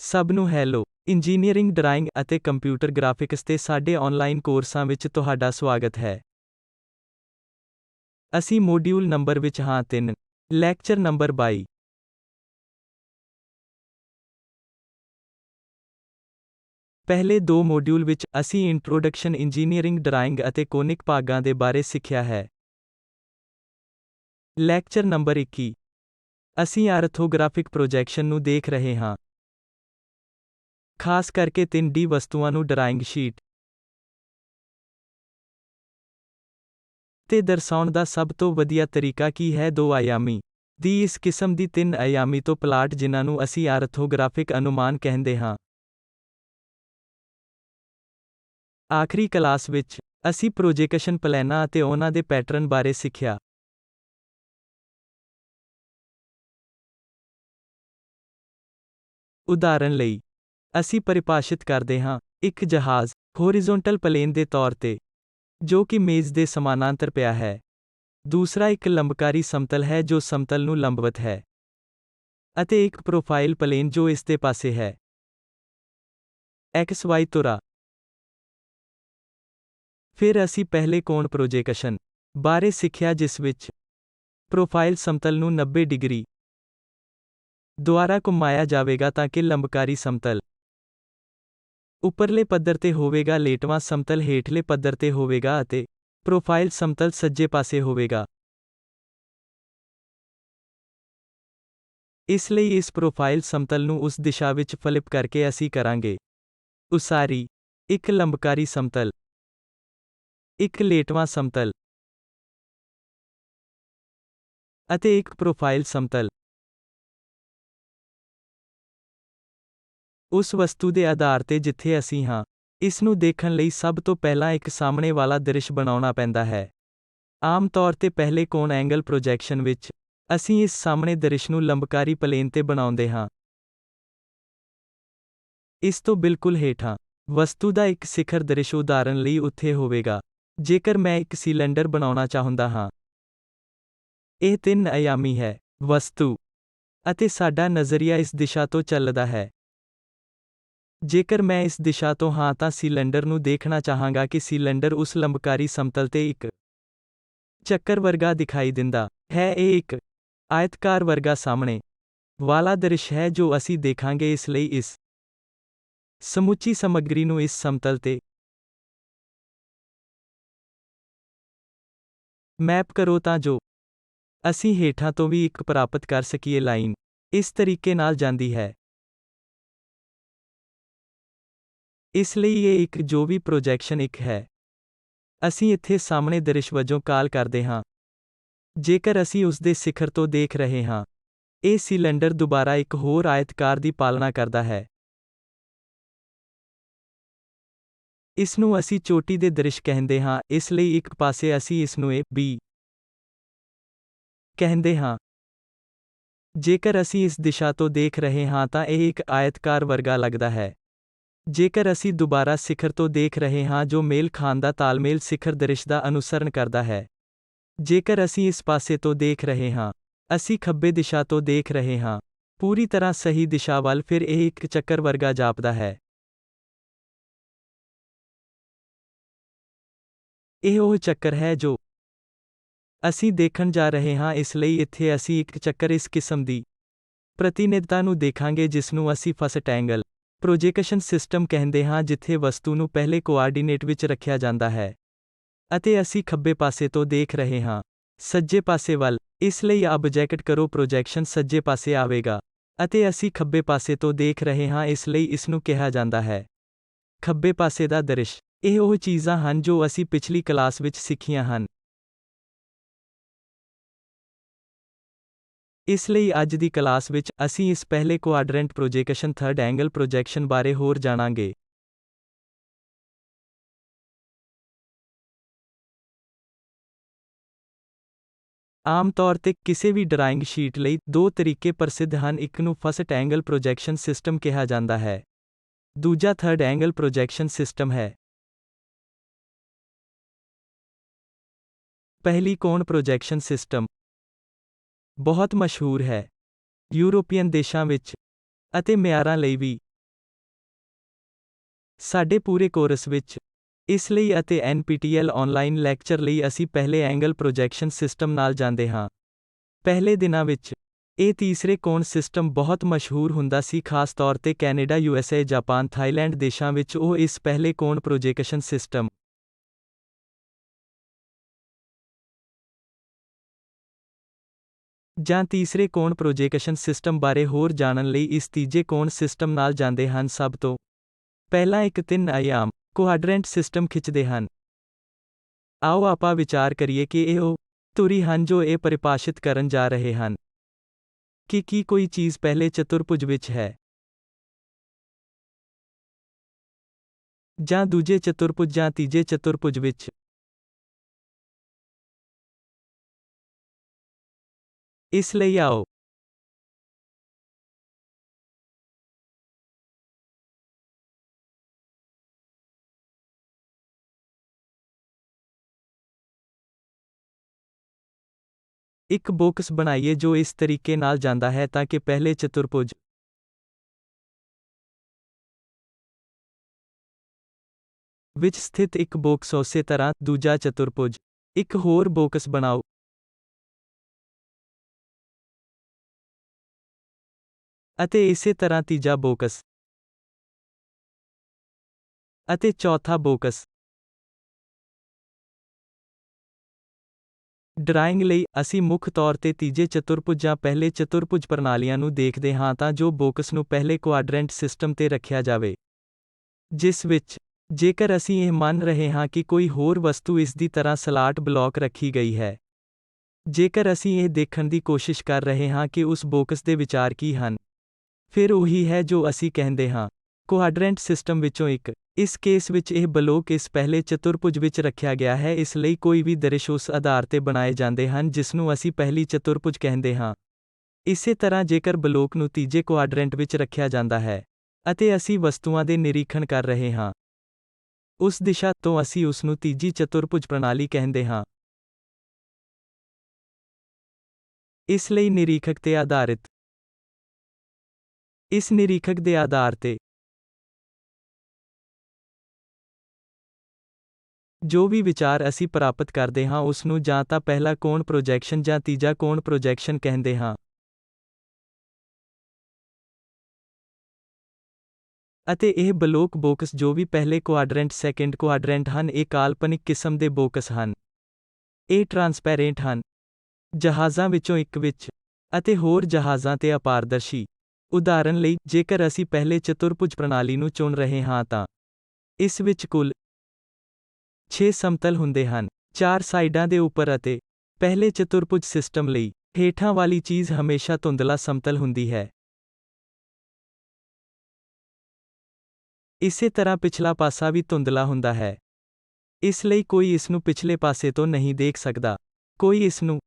ਸਭ ਨੂੰ hello. Engineering drawing ਅਤੇ ਕੰਪਿਊਟਰ ਗ੍ਰਾਫਿਕਸ ਤੇ ਸਾਡੇ ਆਨਲਾਈਨ ਕੋਰਸਾਂ ਵਿੱਚ ਤੁਹਾਡਾ ਸਵਾਗਤ ਹੈ। ਅਸੀਂ ਮੋਡਿਊਲ ਨੰਬਰ ਵਿੱਚ ਹਾਂ 3, ਲੈਕਚਰ ਨੰਬਰ 22। ਪਹਿਲੇ 2 ਮੋਡਿਊਲ ਵਿੱਚ ਅਸੀਂ ਇੰਟਰੋਡਕਸ਼ਨ ਇੰਜੀਨੀਅਰਿੰਗ ਡਰਾਇੰਗ ਅਤੇ ਕੋਨਿਕ ਭਾਗਾਂ ਦੇ ਬਾਰੇ ਸਿੱਖਿਆ ਹੈ। ਲੈਕਚਰ ਨੰਬਰ 21, ਅਸੀਂ ਆਰਥੋਗ੍ਰਾਫਿਕ ਪ੍ਰੋਜੈਕਸ਼ਨ ਨੂੰ ਦੇਖ ਰਹੇ ਹਾਂ। ਖਾਸ ਕਰਕੇ 3D ਵਸਤੂਆਂ ਨੂੰ ਡਰਾਇੰਗ ਸ਼ੀਟ ਤੇ ਦਰਸਾਉਣ ਦਾ ਸਭ ਤੋਂ ਵਧੀਆ ਤਰੀਕਾ ਕੀ ਹੈ? 2 ਆਯਾਮੀ ਦੀ ਇਸ ਕਿਸਮ ਦੀ 3 ਆਯਾਮੀ ਤੋਂ ਪਲਾਟ ਜਿਨ੍ਹਾਂ ਨੂੰ ਅਸੀਂ ਆਰਥੋਗ੍ਰਾਫਿਕ ਅਨੁਮਾਨ ਕਹਿੰਦੇ ਹਾਂ। ਆਖਰੀ ਕਲਾਸ ਵਿੱਚ, ਅਸੀਂ ਪ੍ਰੋਜੇਕਸ਼ਨ ਪਲਾਨਾਂ ਅਤੇ ਉਹਨਾਂ ਦੇ ਪੈਟਰਨ ਬਾਰੇ ਸਿੱਖਿਆ। ਉਦਾਹਰਨ ਲਈ, ਅਸੀਂ ਪਰਿਭਾਸ਼ਿਤ ਕਰਦੇ ਹਾਂ, ਇੱਕ ਜਹਾਜ਼, ਹੋਰੀਜ਼ੋਂਟਲ ਪਲੇਨ ਦੇ ਤੌਰ ਤੇ, ਜੋ ਕਿ ਮੇਜ਼ ਦੇ ਸਮਾਨਾਂਤਰ ਪਿਆ ਹੈ। ਦੂਸਰਾ ਇੱਕ ਲੰਬਕਾਰੀ ਸਮਤਲ ਹੈ ਜੋ ਸਮਤਲ ਨੂੰ ਲੰਬਵਤ ਹੈ। ਅਤੇ ਇੱਕ ਪ੍ਰੋਫਾਈਲ ਪਲੇਨ ਜੋ ਇਸ ਦੇ ਪਾਸੇ ਹੈ। XY ਧੁਰਾ। ਫਿਰ ਅਸੀਂ ਪਹਿਲੇ ਕੋਣ ਪ੍ਰੋਜੇਕਸ਼ਨ ਬਾਰੇ ਸਿੱਖਿਆ ਜਿਸ ਵਿੱਚ ਪ੍ਰੋਫਾਈਲ ਸਮਤਲ ਨੂੰ 90 ਡਿਗਰੀ ਦੁਆਰਾ ਘੁਮਾਇਆ ਜਾਵੇਗਾ ਤਾਂ ਕਿ ਲੰਬਕਾਰੀ ਸਮਤਲ ਉੱਪਰਲੇ ਪੱਧਰ ਤੇ ਹੋਵੇਗਾ, ਲੇਟਵਾਂ ਸਮਤਲ ਹੇਠਲੇ ਪੱਧਰ ਤੇ ਹੋਵੇਗਾ ਅਤੇ ਪ੍ਰੋਫਾਈਲ ਸਮਤਲ ਸੱਜੇ ਪਾਸੇ ਹੋਵੇਗਾ। ਇਸ ਲਈ ਇਸ ਪ੍ਰੋਫਾਈਲ ਸਮਤਲ ਨੂੰ ਉਸ ਦਿਸ਼ਾ ਵਿੱਚ ਫਲਿਪ ਕਰਕੇ ਅਸੀਂ ਕਰਾਂਗੇ। ਉਸਾਰੀ, ਇੱਕ ਲੰਬਕਾਰੀ ਸਮਤਲ, ਇੱਕ ਲੇਟਵਾਂ ਸਮਤਲ ਅਤੇ ਇੱਕ ਪ੍ਰੋਫਾਈਲ ਸਮਤਲ। ਉਸ ਵਸਤੂ ਦੇ ਆਧਾਰ ਤੇ ਜਿੱਥੇ ਅਸੀਂ ਹਾਂ, ਇਸ ਨੂੰ ਦੇਖਣ ਲਈ ਸਭ ਤੋਂ ਪਹਿਲਾਂ ਇੱਕ ਸਾਹਮਣੇ ਵਾਲਾ ਦ੍ਰਿਸ਼ ਬਣਾਉਣਾ ਪੈਂਦਾ ਹੈ। ਆਮ ਤੌਰ ਤੇ ਪਹਿਲੇ ਕੋਣ ਐਂਗਲ ਪ੍ਰੋਜੈਕਸ਼ਨ ਵਿੱਚ, ਅਸੀਂ ਇਸ ਸਾਹਮਣੇ ਦ੍ਰਿਸ਼ ਨੂੰ ਲੰਬਕਾਰੀ ਪਲੇਨ ਤੇ ਬਣਾਉਂਦੇ ਹਾਂ। ਇਸ ਤੋਂ ਬਿਲਕੁਲ ਹੇਠਾਂ, ਵਸਤੂ ਦਾ ਇੱਕ ਸਿਖਰ ਦ੍ਰਿਸ਼ ਉਦਾਹਰਨ ਲਈ ਉੱਥੇ ਹੋਵੇਗਾ, ਜੇਕਰ ਮੈਂ ਇੱਕ ਸਿਲੰਡਰ ਬਣਾਉਣਾ ਚਾਹੁੰਦਾ ਹਾਂ। ਇਹ 3 ਆਯਾਮੀ ਹੈ, ਵਸਤੂ, ਅਤੇ ਸਾਡਾ ਨਜ਼ਰੀਆ ਇਸ ਦਿਸ਼ਾ ਤੋਂ ਚੱਲਦਾ ਹੈ। ਜੇਕਰ ਮੈਂ ਇਸ ਦਿਸ਼ਾ ਤੋਂ ਹਾਂ ਤਾਂ ਸਿਲੰਡਰ ਨੂੰ ਦੇਖਣਾ ਚਾਹਾਂਗਾ ਕਿ ਸਿਲੰਡਰ ਉਸ ਲੰਬਕਾਰੀ ਸਮਤਲ ਤੇ ਇੱਕ ਚੱਕਰ ਵਰਗਾ ਦਿਖਾਈ ਦਿੰਦਾ ਹੈ। ਇਹ ਇੱਕ ਆਇਤਕਾਰ ਵਰਗਾ ਸਾਹਮਣੇ ਵਾਲਾ ਦ੍ਰਿਸ਼ ਹੈ ਜੋ ਅਸੀਂ ਦੇਖਾਂਗੇ। ਇਸ ਲਈ ਇਸ ਸਮੁੱਚੀ ਸਮੱਗਰੀ ਨੂੰ ਇਸ ਸਮਤਲ ਤੇ ਮੈਪ ਕਰੋ ਤਾਂ ਜੋ ਅਸੀਂ ਹੇਠਾਂ ਤੋਂ ਵੀ ਇੱਕ ਪ੍ਰਾਪਤ ਕਰ ਸਕੀਏ। ਲਾਈਨ ਇਸ ਤਰੀਕੇ ਨਾਲ ਜਾਂਦੀ ਹੈ। ਇਸ ਲਈ ਇਹ ਇੱਕ ਜੋ ਵੀ ਪ੍ਰੋਜੈਕਸ਼ਨ ਇੱਕ ਹੈ, ਅਸੀਂ ਇੱਥੇ ਸਾਹਮਣੇ ਦ੍ਰਿਸ਼ ਵਜੋਂ ਕਾਲ ਕਰਦੇ ਹਾਂ। ਜੇਕਰ ਅਸੀਂ ਉਸ ਦੇ ਸਿਖਰ ਤੋਂ ਦੇਖ ਰਹੇ ਹਾਂ, ਇਹ ਸਿਲੰਡਰ ਦੁਬਾਰਾ ਇੱਕ ਹੋਰ ਆਇਤਕਾਰ ਦੀ ਪਾਲਣਾ ਕਰਦਾ ਹੈ। ਇਸ ਨੂੰ ਅਸੀਂ ਚੋਟੀ ਦੇ ਦ੍ਰਿਸ਼ ਕਹਿੰਦੇ ਹਾਂ। ਇਸ ਲਈ ਇੱਕ ਪਾਸੇ ਅਸੀਂ ਇਸ ਨੂੰ A, B ਕਹਿੰਦੇ ਹਾਂ। ਜੇਕਰ ਅਸੀਂ ਇਸ ਦਿਸ਼ਾ ਤੋਂ ਦੇਖ ਰਹੇ ਹਾਂ ਤਾਂ ਇਹ ਇੱਕ ਆਇਤਕਾਰ ਵਰਗਾ ਲੱਗਦਾ ਹੈ। ਜੇਕਰ ਅਸੀਂ ਦੁਬਾਰਾ ਸਿਖਰ ਤੋਂ ਦੇਖ ਰਹੇ ਹਾਂ ਜੋ ਮੇਲ ਖਾਣ ਦਾ ਤਾਲਮੇਲ ਸਿਖਰ ਦ੍ਰਿਸ਼ ਦਾ ਅਨੁਸਰਣ ਕਰਦਾ ਹੈ। ਜੇਕਰ ਅਸੀਂ ਇਸ ਪਾਸੇ ਤੋਂ ਦੇਖ ਰਹੇ ਹਾਂ, ਅਸੀਂ ਖੱਬੇ ਦਿਸ਼ਾ ਤੋਂ ਦੇਖ ਰਹੇ ਹਾਂ, ਪੂਰੀ ਤਰ੍ਹਾਂ ਸਹੀ ਦਿਸ਼ਾ ਵੱਲ, ਫਿਰ ਇਹ ਇੱਕ ਚੱਕਰ ਵਰਗਾ ਜਾਪਦਾ ਹੈ। ਇਹ ਉਹ ਚੱਕਰ ਹੈ ਜੋ ਅਸੀਂ ਦੇਖਣ ਜਾ ਰਹੇ ਹਾਂ। ਇਸ ਲਈ ਇੱਥੇ ਅਸੀਂ ਇੱਕ ਚੱਕਰ ਇਸ ਕਿਸਮ ਦੀ ਪ੍ਰਤੀਨਿਧਤਾ ਨੂੰ ਦੇਖਾਂਗੇ ਜਿਸ ਨੂੰ ਅਸੀਂ ਫਸਟ ਐਂਗਲ ਪ੍ਰੋਜੇਕਸ਼ਨ ਸਿਸਟਮ ਕਹਿੰਦੇ ਹਾਂ, ਜਿੱਥੇ ਵਸਤੂ ਨੂੰ ਪਹਿਲੇ ਕੋਆਰਡੀਨੇਟ ਵਿੱਚ ਰੱਖਿਆ ਜਾਂਦਾ ਹੈ ਅਤੇ ਅਸੀਂ ਖੱਬੇ ਪਾਸੇ ਤੋਂ ਦੇਖ ਰਹੇ ਹਾਂ, ਸੱਜੇ ਪਾਸੇ ਵੱਲ। ਇਸ ਲਈ ਆਬਜੈਕਟ ਕਰੋ ਪ੍ਰੋਜੈਕਸ਼ਨ ਸੱਜੇ ਪਾਸੇ ਆਵੇਗਾ ਅਤੇ ਅਸੀਂ ਖੱਬੇ ਪਾਸੇ ਤੋਂ ਦੇਖ ਰਹੇ ਹਾਂ। ਇਸ ਲਈ ਇਸ ਨੂੰ ਕਿਹਾ ਜਾਂਦਾ ਹੈ ਖੱਬੇ ਪਾਸੇ ਦਾ ਦ੍ਰਿਸ਼। ਇਹ ਉਹ ਚੀਜ਼ਾਂ ਹਨ ਜੋ ਅਸੀਂ ਪਿਛਲੀ ਕਲਾਸ ਵਿੱਚ ਸਿੱਖੀਆਂ ਹਨ। ਇਸ ਲਈ ਅੱਜ ਦੀ ਕਲਾਸ ਵਿੱਚ, ਅਸੀਂ ਇਸ ਪਹਿਲੇ ਕੁਆਡਰੈਂਟ ਪ੍ਰੋਜੇਕਸ਼ਨ ਥਰਡ ਐਂਗਲ ਪ੍ਰੋਜੈਕਸ਼ਨ ਬਾਰੇ ਹੋਰ ਜਾਣਾਂਗੇ। ਆਮ ਤੌਰ ਤੇ, ਕਿਸੇ ਵੀ ਡਰਾਇੰਗ ਸ਼ੀਟ ਲਈ 2 ਤਰੀਕੇ ਪ੍ਰਸਿੱਧ ਹਨ। ਇੱਕ ਨੂੰ ਫਸਟ ਐਂਗਲ ਪ੍ਰੋਜੈਕਸ਼ਨ ਸਿਸਟਮ ਕਿਹਾ ਜਾਂਦਾ ਹੈ। ਦੂਜਾ ਥਰਡ ਐਂਗਲ ਪ੍ਰੋਜੈਕਸ਼ਨ ਸਿਸਟਮ ਹੈ। ਪਹਿਲੀ ਕੋਣ ਪ੍ਰੋਜੈਕਸ਼ਨ ਸਿਸਟਮ ਬਹੁਤ ਮਸ਼ਹੂਰ ਹੈ। ਯੂਰੋਪੀਅਨ ਦੇਸ਼ਾਂ ਵਿੱਚ ਅਤੇ ਮਿਆਰਾਂ ਲਈ ਵੀ ਸਾਡੇ ਪੂਰੇ ਕੋਰਸ ਵਿੱਚ ਇਸ ਲਈ ਅਤੇ NPTEL ਆਨਲਾਈਨ ਲੈਕਚਰ ਲਈ ਅਸੀਂ ਪਹਿਲੇ ਐਂਗਲ ਪ੍ਰੋਜੈਕਸ਼ਨ ਸਿਸਟਮ ਨਾਲ ਜਾਂਦੇ ਹਾਂ। ਪਹਿਲੇ ਦਿਨਾਂ ਵਿੱਚ ਇਹ ਤੀਸਰੇ ਕੋਣ ਸਿਸਟਮ ਬਹੁਤ ਮਸ਼ਹੂਰ ਹੁੰਦਾ ਸੀ, ਖਾਸ ਤੌਰ ਤੇ ਕੈਨੇਡਾ, USA, ਜਾਪਾਨ, ਥਾਈਲੈਂਡ ਦੇਸ਼ਾਂ ਵਿੱਚ ਉਹ ਇਸ ਪਹਿਲੇ ਕੋਣ ਪ੍ਰੋਜੈਕਸ਼ਨ ਸਿਸਟਮ ਜਾਂ ਤੀਸਰੇ ਕੋਣ ਪ੍ਰੋਜੈਕਸ਼ਨ ਸਿਸਟਮ ਬਾਰੇ ਹੋਰ ਜਾਣਨ ਲਈ ਇਸ ਤੀਜੇ ਕੋਣ ਸਿਸਟਮ ਨਾਲ ਜਾਂਦੇ ਹਨ। ਸਭ ਤੋਂ ਪਹਿਲਾਂ ਇੱਕ 3 ਆਯਾਮ ਕੁਆਡਰੈਂਟ ਸਿਸਟਮ ਖਿੱਚਦੇ ਹਨ। ਆਓ ਆਪਾਂ ਵਿਚਾਰ ਕਰੀਏ ਕਿ ਇਹ ਉਹ ਧੁਰੀ ਹਨ ਜੋ ਇਹ ਪਰਿਭਾਸ਼ਿਤ ਕਰਨ ਜਾ ਰਹੇ ਹਨ ਕਿ ਕੀ ਕੋਈ ਚੀਜ਼ ਪਹਿਲੇ ਚਤੁਰਭੁਜ ਵਿੱਚ ਹੈ ਜਾਂ ਦੂਜੇ ਚਤੁਰਭੁਜ ਜਾਂ ਤੀਜੇ ਚਤੁਰਭੁਜ ਵਿੱਚ। ਇਸ ਲਈ ਆਓ ਇੱਕ ਬਾਕਸ ਬਣਾਈਏ ਜੋ ਇਸ ਤਰੀਕੇ ਨਾਲ ਜਾਂਦਾ ਹੈ ਤਾਂ ਕਿ ਪਹਿਲੇ ਚਤੁਰਭੁਜ ਵਿੱਚ ਸਥਿਤ ਇੱਕ ਬਾਕਸ ਉਸੇ ਤਰ੍ਹਾਂ ਦੂਜਾ ਚਤੁਰਭੁਜ। ਇੱਕ ਹੋਰ ਬਾਕਸ ਬਣਾਓ ਅਤੇ ਇਸੇ ਤਰ੍ਹਾਂ ਤੀਜਾ ਬਾਕਸ ਅਤੇ ਚੌਥਾ ਬਾਕਸ। ਡਰਾਇੰਗ ਲਈ ਅਸੀਂ ਮੁੱਖ ਤੌਰ ਤੇ ਤੀਜੇ ਚਤੁਰਭੁਜ ਜਾਂ ਪਹਿਲੇ ਚਤੁਰਭੁਜ ਪ੍ਰਣਾਲੀਆਂ ਨੂੰ ਦੇਖਦੇ ਹਾਂ ਤਾਂ ਜੋ ਬਾਕਸ ਨੂੰ ਪਹਿਲੇ ਕੁਆਡਰੈਂਟ ਸਿਸਟਮ ਤੇ ਰੱਖਿਆ ਜਾਵੇ, ਜਿਸ ਵਿੱਚ ਜੇਕਰ ਅਸੀਂ ਇਹ ਮੰਨ ਰਹੇ ਹਾਂ ਕਿ ਕੋਈ ਹੋਰ ਵਸਤੂ ਇਸ ਦੀ ਤਰ੍ਹਾਂ ਸਲਾਟ ਬਲਾਕ ਰੱਖੀ ਗਈ ਹੈ। ਜੇਕਰ ਅਸੀਂ ਇਹ ਦੇਖਣ ਦੀ ਕੋਸ਼ਿਸ਼ ਕਰ ਰਹੇ ਹਾਂ ਕਿ ਉਸ ਬਾਕਸ ਦੇ ਵਿਚਾਰ ਕੀ ਹਨ, ਫਿਰ ਉਹੀ ਹੈ ਜੋ ਅਸੀਂ ਕਹਿੰਦੇ ਹਾਂ ਕੁਆਡਰੈਂਟ ਸਿਸਟਮ ਵਿੱਚੋਂ ਇੱਕ। ਇਸ ਕੇਸ ਵਿੱਚ ਇਹ ਬਲਾਕ ਇਸ ਪਹਿਲੇ ਚਤੁਰਭੁਜ ਵਿੱਚ ਰੱਖਿਆ ਗਿਆ ਹੈ, ਇਸ ਲਈ ਕੋਈ ਵੀ ਦ੍ਰਿਸ਼ ਉਸ ਆਧਾਰ ਤੇ ਬਣਾਏ ਜਾਂਦੇ ਹਨ ਜਿਸਨੂੰ ਅਸੀਂ ਪਹਿਲੀ ਚਤੁਰਭੁਜ ਕਹਿੰਦੇ ਹਾਂ। ਇਸੇ ਤਰ੍ਹਾਂ ਜੇਕਰ ਬਲਾਕ ਨੂੰ ਤੀਜੇ ਕੁਆਡਰੈਂਟ ਵਿੱਚ ਰੱਖਿਆ ਜਾਂਦਾ ਹੈ ਅਤੇ ਅਸੀਂ ਵਸਤੂਆਂ ਦੇ ਨਿਰੀਖਣ ਕਰ ਰਹੇ ਹਾਂ, ਉਸ ਦਿਸ਼ਾ ਤੋਂ ਅਸੀਂ ਉਸ ਨੂੰ ਤੀਜੀ ਚਤੁਰਭੁਜ ਪ੍ਰਣਾਲੀ ਕਹਿੰਦੇ ਹਾਂ। ਇਸ ਲਈ ਨਿਰੀਖਕ ਤੇ ਆਧਾਰਿਤ ਇਸ ਨਿਰੀਖਕ ਦੇ ਆਧਾਰ ਤੇ ਜੋ ਵੀ ਵਿਚਾਰ ਅਸੀਂ ਪ੍ਰਾਪਤ ਕਰਦੇ ਹਾਂ ਉਸ ਨੂੰ ਜਾਂ ਤਾਂ ਪਹਿਲਾ ਕੋਣ ਪ੍ਰੋਜੈਕਸ਼ਨ ਜਾਂ ਤੀਜਾ ਕੋਣ ਪ੍ਰੋਜੈਕਸ਼ਨ ਕਹਿੰਦੇ ਹਾਂ। ਅਤੇ ਇਹ ਬਲਾਕ ਬਾਕਸ ਜੋ ਵੀ ਪਹਿਲੇ ਕੁਆਡਰੈਂਟ ਸੈਕਿੰਡ ਕੁਆਡਰੈਂਟ ਹਨ, ਇਹ ਕਾਲਪਨਿਕ ਕਿਸਮ ਦੇ ਬਾਕਸ ਹਨ। ਇਹ ਟਰਾਂਸਪੈਰੈਂਟ ਹਨ, ਜਹਾਜ਼ਾਂ ਵਿੱਚੋਂ ਇੱਕ ਵਿੱਚ, ਅਤੇ ਹੋਰ ਜਹਾਜ਼ਾਂ ਤੇ ਅਪਾਰਦਰਸ਼ੀ। ਉਦਾਹਰਨ ਲਈ, ਜੇਕਰ ਅਸੀਂ ਪਹਿਲੇ ਚਤੁਰਭੁਜ ਪ੍ਰਣਾਲੀ ਨੂੰ ਚੁਣ ਰਹੇ ਹਾਂ ਤਾਂ ਇਸ ਵਿੱਚ ਕੁੱਲ 6 ਸਮਤਲ ਹੁੰਦੇ ਹਨ, 4 ਸਾਈਡਾਂ ਦੇ ਉੱਪਰ ਅਤੇ ਪਹਿਲੇ ਚਤੁਰਭੁਜ ਸਿਸਟਮ ਲਈ ਹੇਠਾਂ ਵਾਲੀ ਚੀਜ਼ ਹਮੇਸ਼ਾ ਧੁੰਦਲਾ ਸਮਤਲ ਹੁੰਦੀ ਹੈ। ਇਸੇ ਤਰ੍ਹਾਂ ਪਿਛਲਾ ਪਾਸਾ ਵੀ ਧੁੰਦਲਾ ਹੁੰਦਾ ਹੈ, ਇਸ ਲਈ ਕੋਈ ਇਸ ਨੂੰ ਪਿਛਲੇ ਪਾਸੇ ਤੋਂ ਨਹੀਂ ਦੇਖ ਸਕਦਾ। ਕੋਈ ਇਸ ਨੂੰ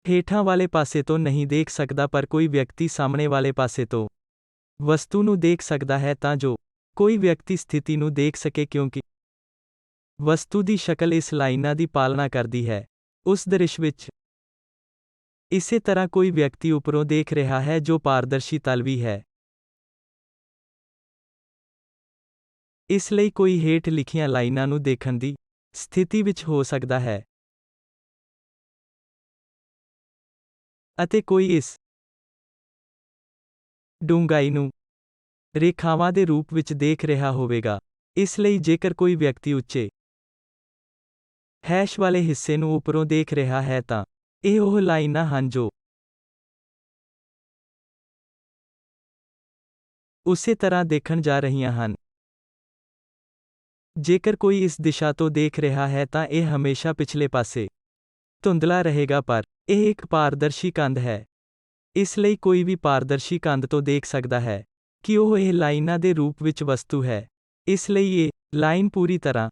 ਹੇਠਾਂ ਵਾਲੇ ਪਾਸੇ ਤੋਂ ਨਹੀਂ ਦੇਖ ਸਕਦਾ, ਪਰ ਕੋਈ ਵਿਅਕਤੀ ਸਾਹਮਣੇ ਵਾਲੇ ਪਾਸੇ ਤੋਂ ਵਸਤੂ ਨੂੰ ਦੇਖ ਸਕਦਾ ਹੈ ਤਾਂ ਜੋ ਕੋਈ ਵਿਅਕਤੀ ਸਥਿਤੀ ਨੂੰ ਦੇਖ ਸਕੇ, ਕਿਉਂਕਿ ਵਸਤੂ ਦੀ ਸ਼ਕਲ ਇਸ ਲਾਈਨਾਂ ਦੀ ਪਾਲਣਾ ਕਰਦੀ ਹੈ ਉਸ ਦ੍ਰਿਸ਼ ਵਿੱਚ। ਇਸੇ ਤਰ੍ਹਾਂ ਕੋਈ ਵਿਅਕਤੀ ਉੱਪਰੋਂ ਦੇਖ ਰਿਹਾ ਹੈ ਜੋ ਪਾਰਦਰਸ਼ੀ ਤਲ ਵੀ ਹੈ। ਇਸ ਲਈ ਕੋਈ ਹੇਠ ਲਿਖੀਆਂ ਲਾਈਨਾਂ ਨੂੰ ਦੇਖਣ ਦੀ ਸਥਿਤੀ ਵਿੱਚ ਹੋ ਸਕਦਾ ਹੈ ਅਤੇ ਕੋਈ ਇਸ ਡੂੰਘਾਈ ਨੂੰ ਰੇਖਾਵਾਂ ਦੇ ਰੂਪ ਵਿੱਚ ਦੇਖ ਰਿਹਾ ਹੋਵੇਗਾ। ਇਸ ਲਈ ਜੇਕਰ ਕੋਈ ਵਿਅਕਤੀ ਉੱਚੇ ਹੈਸ਼ ਵਾਲੇ ਹਿੱਸੇ ਨੂੰ ਉੱਪਰੋਂ ਦੇਖ ਰਿਹਾ ਹੈ ਤਾਂ ਇਹ ਉਹ ਲਾਈਨਾਂ ਹਨ ਜੋ ਉਸੇ ਤਰ੍ਹਾਂ ਦੇਖਣ ਜਾ ਰਹੀਆਂ ਹਨ। ਜੇਕਰ ਕੋਈ ਇਸ ਦਿਸ਼ਾ ਤੋਂ ਦੇਖ ਰਿਹਾ ਹੈ ਤਾਂ ਇਹ ਹਮੇਸ਼ਾ ਪਿਛਲੇ ਪਾਸੇ ਧੁੰਦਲਾ ਰਹੇਗਾ, ਪਰ ਇਹ ਇੱਕ ਪਾਰਦਰਸ਼ੀ ਕੰਧ ਹੈ। ਇਸ ਲਈ ਕੋਈ ਵੀ ਪਾਰਦਰਸ਼ੀ ਕੰਧ ਤੋਂ ਦੇਖ ਸਕਦਾ ਹੈ ਕਿ ਉਹ ਇਹ ਲਾਈਨਾਂ ਦੇ ਰੂਪ ਵਿੱਚ ਵਸਤੂ ਹੈ। ਇਸ ਲਈ ਇਹ ਲਾਈਨ ਪੂਰੀ ਤਰ੍ਹਾਂ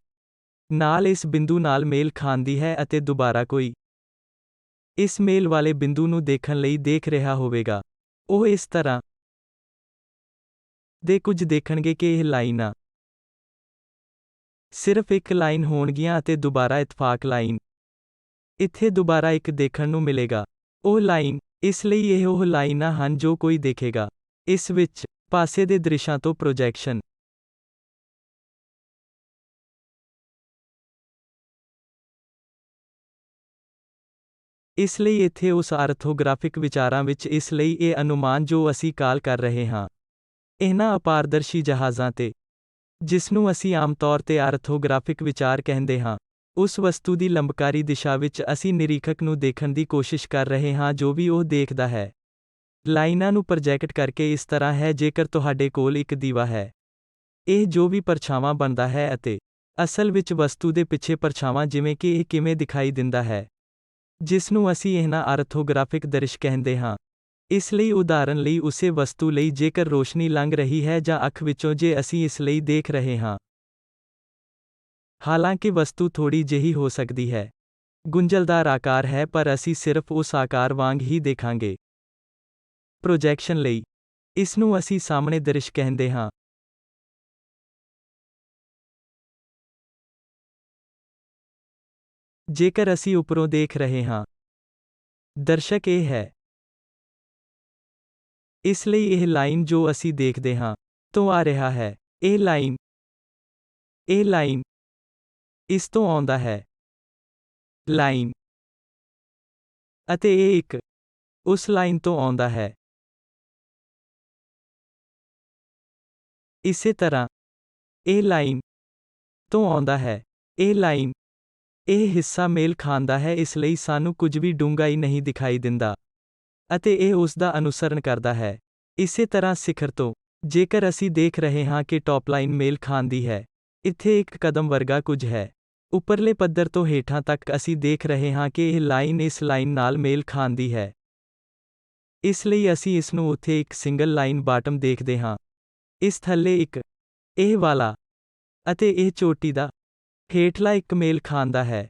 ਨਾਲ ਇਸ ਬਿੰਦੂ ਨਾਲ ਮੇਲ ਖਾਂਦੀ ਹੈ ਅਤੇ ਦੁਬਾਰਾ ਕੋਈ ਇਸ ਮੇਲ ਵਾਲੇ ਬਿੰਦੂ ਨੂੰ ਦੇਖਣ ਲਈ ਦੇਖ ਰਿਹਾ ਹੋਵੇਗਾ। ਉਹ ਇਸ ਤਰ੍ਹਾਂ ਦੇ ਕੁਝ ਦੇਖਣਗੇ ਕਿ ਇਹ ਲਾਈਨਾਂ ਸਿਰਫ ਇੱਕ ਲਾਈਨ ਹੋਣਗੀਆਂ ਅਤੇ ਦੁਬਾਰਾ ਇਤਫਾਕ ਲਾਈਨ ਇੱਥੇ ਦੁਬਾਰਾ ਇੱਕ ਦੇਖਣ ਨੂੰ ਮਿਲੇਗਾ। ਉਹ ਲਾਈਨ, ਇਸ ਲਈ ਇਹ ਉਹ ਲਾਈਨਾਂ ਹਨ ਜੋ ਕੋਈ ਦੇਖੇਗਾ। ਇਸ ਵਿੱਚ ਪਾਸੇ ਦੇ ਦ੍ਰਿਸ਼ਾਂ ਤੋਂ ਪ੍ਰੋਜੈਕਸ਼ਨ ਇਸ ਲਈ ਇੱਥੇ ਉਸ ਆਰਥੋਗ੍ਰਾਫਿਕ ਵਿਚਾਰਾਂ ਵਿੱਚ ਇਸ ਲਈ ਇਹ ਅਨੁਮਾਨ ਜੋ ਅਸੀਂ ਕਾਲ ਕਰ ਰਹੇ ਹਾਂ, ਇਹਨਾਂ ਅਪਾਰਦਰਸ਼ੀ ਜਹਾਜ਼ਾਂ ਤੇ, ਜਿਸਨੂੰ ਅਸੀਂ ਆਮ ਤੌਰ ਤੇ ਆਰਥੋਗ੍ਰਾਫਿਕ ਵਿਚਾਰ ਕਹਿੰਦੇ ਹਾਂ, ਉਸ ਵਸਤੂ ਦੀ ਲੰਬਕਾਰੀ ਦਿਸ਼ਾ ਵਿੱਚ ਅਸੀਂ ਨਿਰੀਖਕ ਨੂੰ ਦੇਖਣ ਦੀ ਕੋਸ਼ਿਸ਼ ਕਰ ਰਹੇ ਹਾਂ ਜੋ ਵੀ ਉਹ ਦੇਖਦਾ ਹੈ। ਲਾਈਨਾਂ ਨੂੰ ਪ੍ਰੋਜੈਕਟ ਕਰਕੇ ਇਸ ਤਰ੍ਹਾਂ ਹੈ ਜੇਕਰ ਤੁਹਾਡੇ ਕੋਲ ਇੱਕ ਦੀਵਾ ਹੈ, ਇਹ ਜੋ ਵੀ ਪਰਛਾਵਾਂ ਬਣਦਾ ਹੈ ਅਤੇ ਅਸਲ ਵਿੱਚ ਵਸਤੂ ਦੇ ਪਿੱਛੇ ਪਰਛਾਵਾਂ ਜਿਵੇਂ ਕਿ ਇਹ ਕਿਵੇਂ ਦਿਖਾਈ ਦਿੰਦਾ ਹੈ, ਜਿਸਨੂੰ ਅਸੀਂ ਇਹਨਾਂ ਆਰਥੋਗ੍ਰਾਫਿਕ ਦ੍ਰਿਸ਼ ਕਹਿੰਦੇ ਹਾਂ। ਇਸ ਲਈ ਉਦਾਹਰਨ ਲਈ ਉਸੇ ਵਸਤੂ ਲਈ ਜੇਕਰ ਰੋਸ਼ਨੀ ਲੰਘ ਰਹੀ ਹੈ ਜਾਂ ਅੱਖ ਵਿੱਚੋਂ ਜੇ ਅਸੀਂ ਇਸ ਲਈ ਦੇਖ ਰਹੇ ਹਾਂ। ਹਾਲਾਂਕਿ ਵਸਤੂ ਥੋੜੀ ਜਿਹੀ ਹੋ ਸਕਦੀ ਹੈ, ਗੁੰਝਲਦਾਰ ਆਕਾਰ ਹੈ ਪਰ ਅਸੀਂ ਸਿਰਫ ਉਸ ਆਕਾਰ ਵਾਂਗ ਹੀ ਦੇਖਾਂਗੇ। ਪ੍ਰੋਜੈਕਸ਼ਨ ਲਈ ਇਸ ਨੂੰ ਅਸੀਂ ਸਾਹਮਣੇ ਦ੍ਰਿਸ਼ ਕਹਿੰਦੇ ਹਾਂ। ਜੇਕਰ ਅਸੀਂ ਉੱਪਰੋਂ ਦੇਖ ਰਹੇ ਹਾਂ, ਦਰਸ਼ਕ ਇਹ ਹੈ। ਇਸ ਲਈ ਇਹ ਲਾਈਨ ਜੋ ਅਸੀਂ ਦੇਖਦੇ ਹਾਂ ਤੋਂ ਆ ਰਿਹਾ ਹੈ, ਇਹ ਲਾਈਨ ਇਸ ਤੋਂ ਆਉਂਦਾ ਹੈ, ਲਾਈਨ, ਅਤੇ ਇਹ ਇੱਕ ਉਸ ਲਾਈਨ ਤੋਂ ਆਉਂਦਾ ਹੈ। ਇਸੇ ਤਰ੍ਹਾਂ ਇਹ ਲਾਈਨ ਤੋਂ ਆਉਂਦਾ ਹੈ, ਇਹ ਲਾਈਨ, ਇਹ ਹਿੱਸਾ ਮੇਲ ਖਾਂਦਾ ਹੈ ਇਸ ਲਈ ਸਾਨੂੰ ਕੁਝ ਵੀ ਡੂੰਘਾਈ ਨਹੀਂ ਦਿਖਾਈ ਦਿੰਦਾ, ਅਤੇ ਇਹ ਉਸ ਦਾ ਅਨੁਸਰਣ ਕਰਦਾ ਹੈ। ਇਸੇ ਤਰ੍ਹਾਂ ਸਿਖਰ ਤੋਂ, ਜੇਕਰ ਅਸੀਂ ਦੇਖ ਰਹੇ ਹਾਂ ਕਿ ਟੌਪਲਾਈਨ ਮੇਲ ਖਾਂਦੀ ਹੈ, ਇੱਥੇ ਇੱਕ ਕਦਮ ਵਰਗਾ ਕੁਝ ਹੈ। ਉੱਪਰਲੇ ਪੱਧਰ ਤੋਂ ਹੇਠਾਂ ਤੱਕ ਅਸੀਂ ਦੇਖ ਰਹੇ ਹਾਂ ਕਿ ਇਹ ਲਾਈਨ ਇਸ ਲਾਈਨ ਨਾਲ ਮੇਲ ਖਾਂਦੀ ਹੈ। ਇਸ ਲਈ ਅਸੀਂ ਇਸ ਨੂੰ ਉੱਥੇ ਇੱਕ ਸਿੰਗਲ ਲਾਈਨ ਬਾਟਮ ਦੇਖਦੇ ਹਾਂ। ਇਸ ਥੱਲੇ ਇੱਕ, ਇਹ ਵਾਲਾ, ਅਤੇ ਇਹ ਚੋਟੀ ਦਾ ਹੇਠਲਾ ਇੱਕ ਮੇਲ ਖਾਂਦਾ ਹੈ,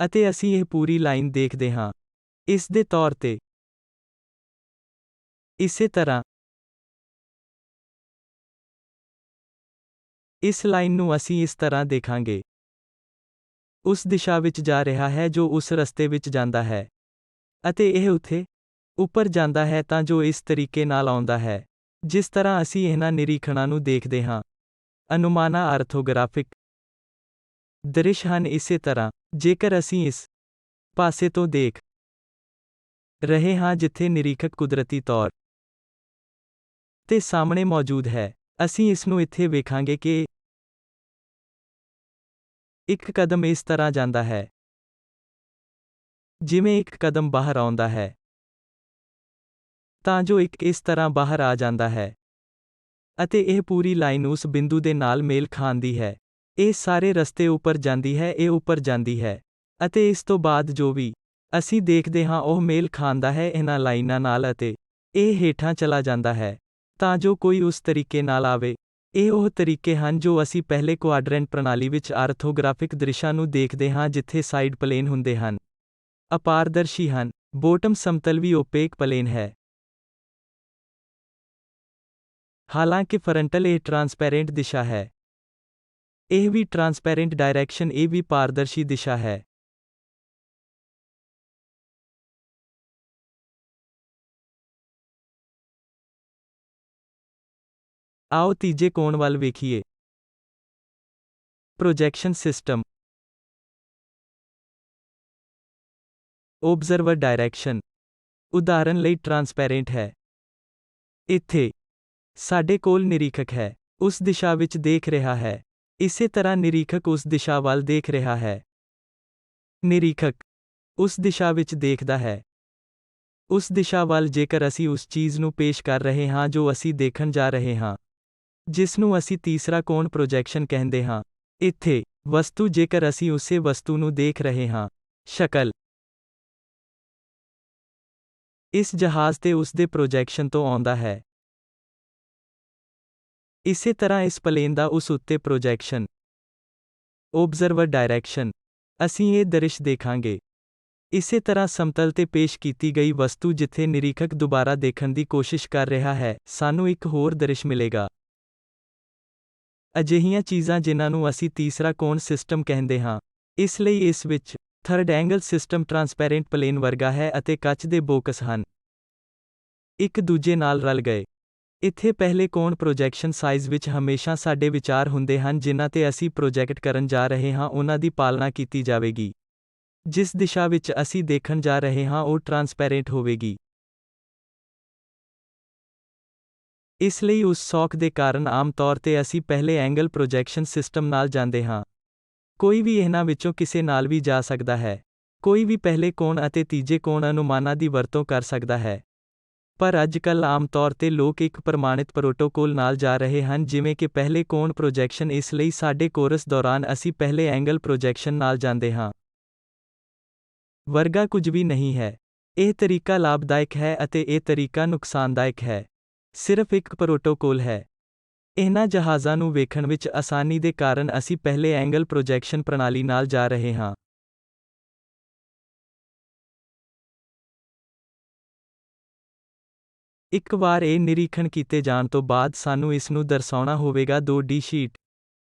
ਅਤੇ ਅਸੀਂ ਇਹ ਪੂਰੀ ਲਾਈਨ ਦੇਖਦੇ ਹਾਂ। ਇਸ ਦੇ ਤੌਰ ਤੇ, ਇਸੇ ਤਰ੍ਹਾਂ, ਇਸ ਲਾਈਨ ਨੂੰ ਅਸੀਂ ਇਸ ਤਰ੍ਹਾਂ ਦੇਖਾਂਗੇ। ਉਸ ਦਿਸ਼ਾ ਵਿੱਚ ਜਾ ਰਿਹਾ ਹੈ ਜੋ ਉਸ ਰਸਤੇ ਵਿੱਚ ਜਾਂਦਾ ਹੈ, ਅਤੇ ਇਹ ਉੱਥੇ ਉੱਪਰ ਜਾਂਦਾ ਹੈ ਤਾਂ ਜੋ ਇਸ ਤਰੀਕੇ ਨਾਲ ਆਉਂਦਾ ਹੈ, ਜਿਸ ਤਰ੍ਹਾਂ ਅਸੀਂ ਇਹਨਾਂ ਨਿਰੀਖਣਾਂ ਨੂੰ ਦੇਖਦੇ ਹਾਂ। ਅਨੁਮਾਨਾਂ ਆਰਥੋਗ੍ਰਾਫਿਕ ਦ੍ਰਿਸ਼ ਹਨ। ਇਸੇ ਤਰ੍ਹਾਂ, ਜੇਕਰ ਅਸੀਂ ਇਸ ਪਾਸੇ ਤੋਂ ਦੇਖ ਰਹੇ ਹਾਂ ਜਿੱਥੇ ਨਿਰੀਖਕ ਕੁਦਰਤੀ ਤੌਰ ਤੇ ਸਾਹਮਣੇ ਮੌਜੂਦ ਹੈ, ਅਸੀਂ ਇਸ ਨੂੰ ਇੱਥੇ ਵੇਖਾਂਗੇ ਕਿ ਇੱਕ ਕਦਮ ਇਸ ਤਰ੍ਹਾਂ ਜਾਂਦਾ ਹੈ, ਜਿਵੇਂ ਇੱਕ ਕਦਮ ਬਾਹਰ ਆਉਂਦਾ ਹੈ, ਤਾਂ ਜੋ ਇੱਕ ਇਸ ਤਰ੍ਹਾਂ ਬਾਹਰ ਆ ਜਾਂਦਾ ਹੈ, ਅਤੇ ਇਹ ਪੂਰੀ ਲਾਈਨ ਉਸ ਬਿੰਦੂ ਦੇ ਨਾਲ ਮੇਲ ਖਾਂਦੀ ਹੈ। ਇਹ ਸਾਰੇ ਰਸਤੇ ਉੱਪਰ ਜਾਂਦੀ ਹੈ, ਇਹ ਉੱਪਰ ਜਾਂਦੀ ਹੈ, ਅਤੇ ਇਸ ਤੋਂ ਬਾਅਦ ਜੋ ਵੀ ਅਸੀਂ ਦੇਖਦੇ ਹਾਂ ਉਹ ਮੇਲ ਖਾਂਦਾ ਹੈ ਇਹਨਾਂ ਲਾਈਨਾਂ ਨਾਲ ਅਤੇ ਇਹ ਹੇਠਾਂ ਚਲਾ ਜਾਂਦਾ ਹੈ, ਤਾਂ ਜੋ ਕੋਈ ਉਸ ਤਰੀਕੇ ਨਾਲ ਆਵੇ। ਇਹ ਉਹ ਤਰੀਕੇ ਹਨ ਜੋ ਅਸੀਂ ਪਹਿਲੇ ਕੁਆਡਰੈਂਟ ਪ੍ਰਣਾਲੀ ਵਿੱਚ ਆਰਥੋਗ੍ਰਾਫਿਕ ਦ੍ਰਿਸ਼ਾਂ ਨੂੰ ਦੇਖਦੇ ਹਾਂ ਜਿੱਥੇ ਸਾਈਡ ਪਲੇਨ ਹੁੰਦੇ ਹਨ, ਅਪਾਰਦਰਸ਼ੀ ਹਨ, ਬੋਟਮ ਸਮਤਲ ਵੀ ਓਪੇਕ ਪਲੇਨ ਹੈ। ਹਾਲਾਂਕਿ ਫਰੰਟਲ ਇਹ ਟ੍ਰਾਂਸਪੈਰੈਂਟ ਦਿਸ਼ਾ ਹੈ। ਇਹ ਵੀ ਟ੍ਰਾਂਸਪੈਰੈਂਟ ਡਾਇਰੈਕਸ਼ਨ, ਇਹ ਵੀ ਪਾਰਦਰਸ਼ੀ ਦਿਸ਼ਾ ਹੈ। ਆਓ ਤੀਜੇ ਕੋਣ ਵੱਲ ਵੇਖੀਏ। Projection system. ਓਬਜ਼ਰਵਰ ਡਾਇਰੈਕਸ਼ਨ, ਉਦਾਹਰਨ ਲਈ ਟ੍ਰਾਂਸਪੈਰੈਂਟ ਹੈ। ਇੱਥੇ ਸਾਡੇ ਕੋਲ ਨਿਰੀਖਕ ਹੈ, ਉਸ ਦਿਸ਼ਾ ਵਿੱਚ ਦੇਖ ਰਿਹਾ ਹੈ। ਇਸੇ ਤਰ੍ਹਾਂ ਨਿਰੀਖਕ ਉਸ ਦਿਸ਼ਾ ਵੱਲ ਦੇਖ ਰਿਹਾ ਹੈ। ਨਿਰੀਖਕ ਉਸ ਦਿਸ਼ਾ ਵਿੱਚ ਦੇਖਦਾ ਹੈ। ਉਸ ਦਿਸ਼ਾ ਵੱਲ ਜੇਕਰ ਅਸੀਂ ਉਸ ਚੀਜ਼ ਨੂੰ ਪੇਸ਼ ਕਰ ਰਹੇ ਹਾਂ ਜੋ ਅਸੀਂ ਦੇਖਣ ਜਾ ਰਹੇ ਹਾਂ, ਜਿਸ ਨੂੰ ਅਸੀਂ ਤੀਸਰਾ ਕੋਣ ਪ੍ਰੋਜੈਕਸ਼ਨ ਕਹਿੰਦੇ ਹਾਂ। ਇੱਥੇ ਵਸਤੂ, ਜੇਕਰ ਅਸੀਂ ਉਸੇ ਵਸਤੂ ਨੂੰ ਦੇਖ ਰਹੇ ਹਾਂ, ਸ਼ਕਲ ਇਸ ਜਹਾਜ਼ ਤੇ ਉਸ ਦੇ ਪ੍ਰੋਜੈਕਸ਼ਨ ਤੋਂ ਆਉਂਦਾ ਹੈ। ਇਸੇ ਤਰ੍ਹਾਂ ਇਸ ਪਲੇਨ ਦਾ ਉਸ ਉੱਤੇ ਪ੍ਰੋਜੈਕਸ਼ਨ, ਓਬਜ਼ਰਵਰ ਡਾਇਰੈਕਸ਼ਨ, ਅਸੀਂ ਇਹ ਦ੍ਰਿਸ਼ ਦੇਖਾਂਗੇ। ਇਸੇ ਤਰ੍ਹਾਂ ਸਮਤਲ ਤੇ ਪੇਸ਼ ਕੀਤੀ ਗਈ ਵਸਤੂ ਜਿੱਥੇ ਨਿਰੀਖਕ ਦੁਬਾਰਾ ਦੇਖਣ ਦੀ ਕੋਸ਼ਿਸ਼ ਕਰ ਰਿਹਾ ਹੈ, ਸਾਨੂੰ ਇੱਕ ਹੋਰ ਦ੍ਰਿਸ਼ ਮਿਲੇਗਾ। ਅਜਿਹੀਆਂ ਚੀਜ਼ਾਂ ਜਿਨ੍ਹਾਂ ਨੂੰ ਅਸੀਂ ਤੀਸਰਾ ਕੋਣ ਸਿਸਟਮ ਕਹਿੰਦੇ ਹਾਂ। ਇਸ ਲਈ ਇਸ ਵਿੱਚ third angle system transparent plane ਵਰਗਾ ਹੈ ਅਤੇ ਕੱਚ ਦੇ ਬੋਕਸ ਹਨ, ਇੱਕ ਦੂਜੇ ਨਾਲ ਰਲ ਗਏ। ਇੱਥੇ ਪਹਿਲੇ ਕੋਣ ਪ੍ਰੋਜੈਕਸ਼ਨ ਸਾਈਜ਼ ਵਿੱਚ ਹਮੇਸ਼ਾਂ ਸਾਡੇ ਵਿਚਾਰ ਹੁੰਦੇ ਹਨ ਜਿਨ੍ਹਾਂ ਤੇ ਅਸੀਂ ਪ੍ਰੋਜੈਕਟ ਕਰਨ ਜਾ ਰਹੇ ਹਾਂ ਉਹਨਾਂ ਦੀ ਪਾਲਣਾ ਕੀਤੀ ਜਾਵੇਗੀ। ਜਿਸ ਦਿਸ਼ਾ ਵਿੱਚ ਅਸੀਂ ਦੇਖਣ ਜਾ ਰਹੇ ਹਾਂ ਉਹ ਟਰਾਂਸਪੈਰੈਂਟ ਹੋਵੇਗੀ। ਇਸ ਲਈ ਉਸ ਸੌਖ ਦੇ ਕਾਰਨ ਆਮ ਤੌਰ ਤੇ ਅਸੀਂ ਪਹਿਲੇ ਐਂਗਲ ਪ੍ਰੋਜੈਕਸ਼ਨ ਸਿਸਟਮ ਨਾਲ ਜਾਂਦੇ ਹਾਂ। ਕੋਈ ਵੀ ਇਹਨਾਂ ਵਿੱਚੋਂ ਕਿਸੇ ਨਾਲ ਵੀ ਜਾ ਸਕਦਾ ਹੈ। ਕੋਈ ਵੀ ਪਹਿਲੇ ਕੋਣ ਅਤੇ ਤੀਜੇ ਕੋਣ ਅਨੁਮਾਨਾਂ ਦੀ ਵਰਤੋਂ ਕਰ ਸਕਦਾ ਹੈ। ਪਰ ਅੱਜਕੱਲ੍ਹ ਆਮ ਤੌਰ ਤੇ ਲੋਕ ਇੱਕ ਪ੍ਰਮਾਣਿਤ ਪ੍ਰੋਟੋਕੋਲ ਨਾਲ ਜਾ ਰਹੇ ਹਨ ਜਿਵੇਂ ਕਿ ਪਹਿਲੇ ਕੋਣ ਪ੍ਰੋਜੈਕਸ਼ਨ। ਇਸ ਲਈ ਸਾਡੇ ਕੋਰਸ ਦੌਰਾਨ ਅਸੀਂ ਪਹਿਲੇ ਐਂਗਲ ਪ੍ਰੋਜੈਕਸ਼ਨ ਨਾਲ ਜਾਂਦੇ ਹਾਂ। ਵਰਗਾ ਕੁਝ ਵੀ ਨਹੀਂ ਹੈ। ਇਹ ਤਰੀਕਾ ਲਾਭਦਾਇਕ ਹੈ ਅਤੇ ਇਹ ਤਰੀਕਾ ਨੁਕਸਾਨਦਾਇਕ ਹੈ। ਸਿਰਫ ਇੱਕ ਪ੍ਰੋਟੋਕੋਲ ਹੈ। ਇਹਨਾਂ ਜਹਾਜ਼ਾਂ ਨੂੰ ਵੇਖਣ ਵਿੱਚ ਆਸਾਨੀ ਦੇ ਕਾਰਨ ਅਸੀਂ ਪਹਿਲੇ ਐਂਗਲ ਪ੍ਰੋਜੈਕਸ਼ਨ ਪ੍ਰਣਾਲੀ ਨਾਲ ਜਾ ਰਹੇ ਹਾਂ। ਇੱਕ ਵਾਰ ਇਹ ਨਿਰੀਖਣ ਕੀਤੇ ਜਾਣ ਤੋਂ ਬਾਅਦ ਸਾਨੂੰ ਇਸ ਨੂੰ ਦਰਸਾਉਣਾ ਹੋਵੇਗਾ 2D ਸ਼ੀਟ।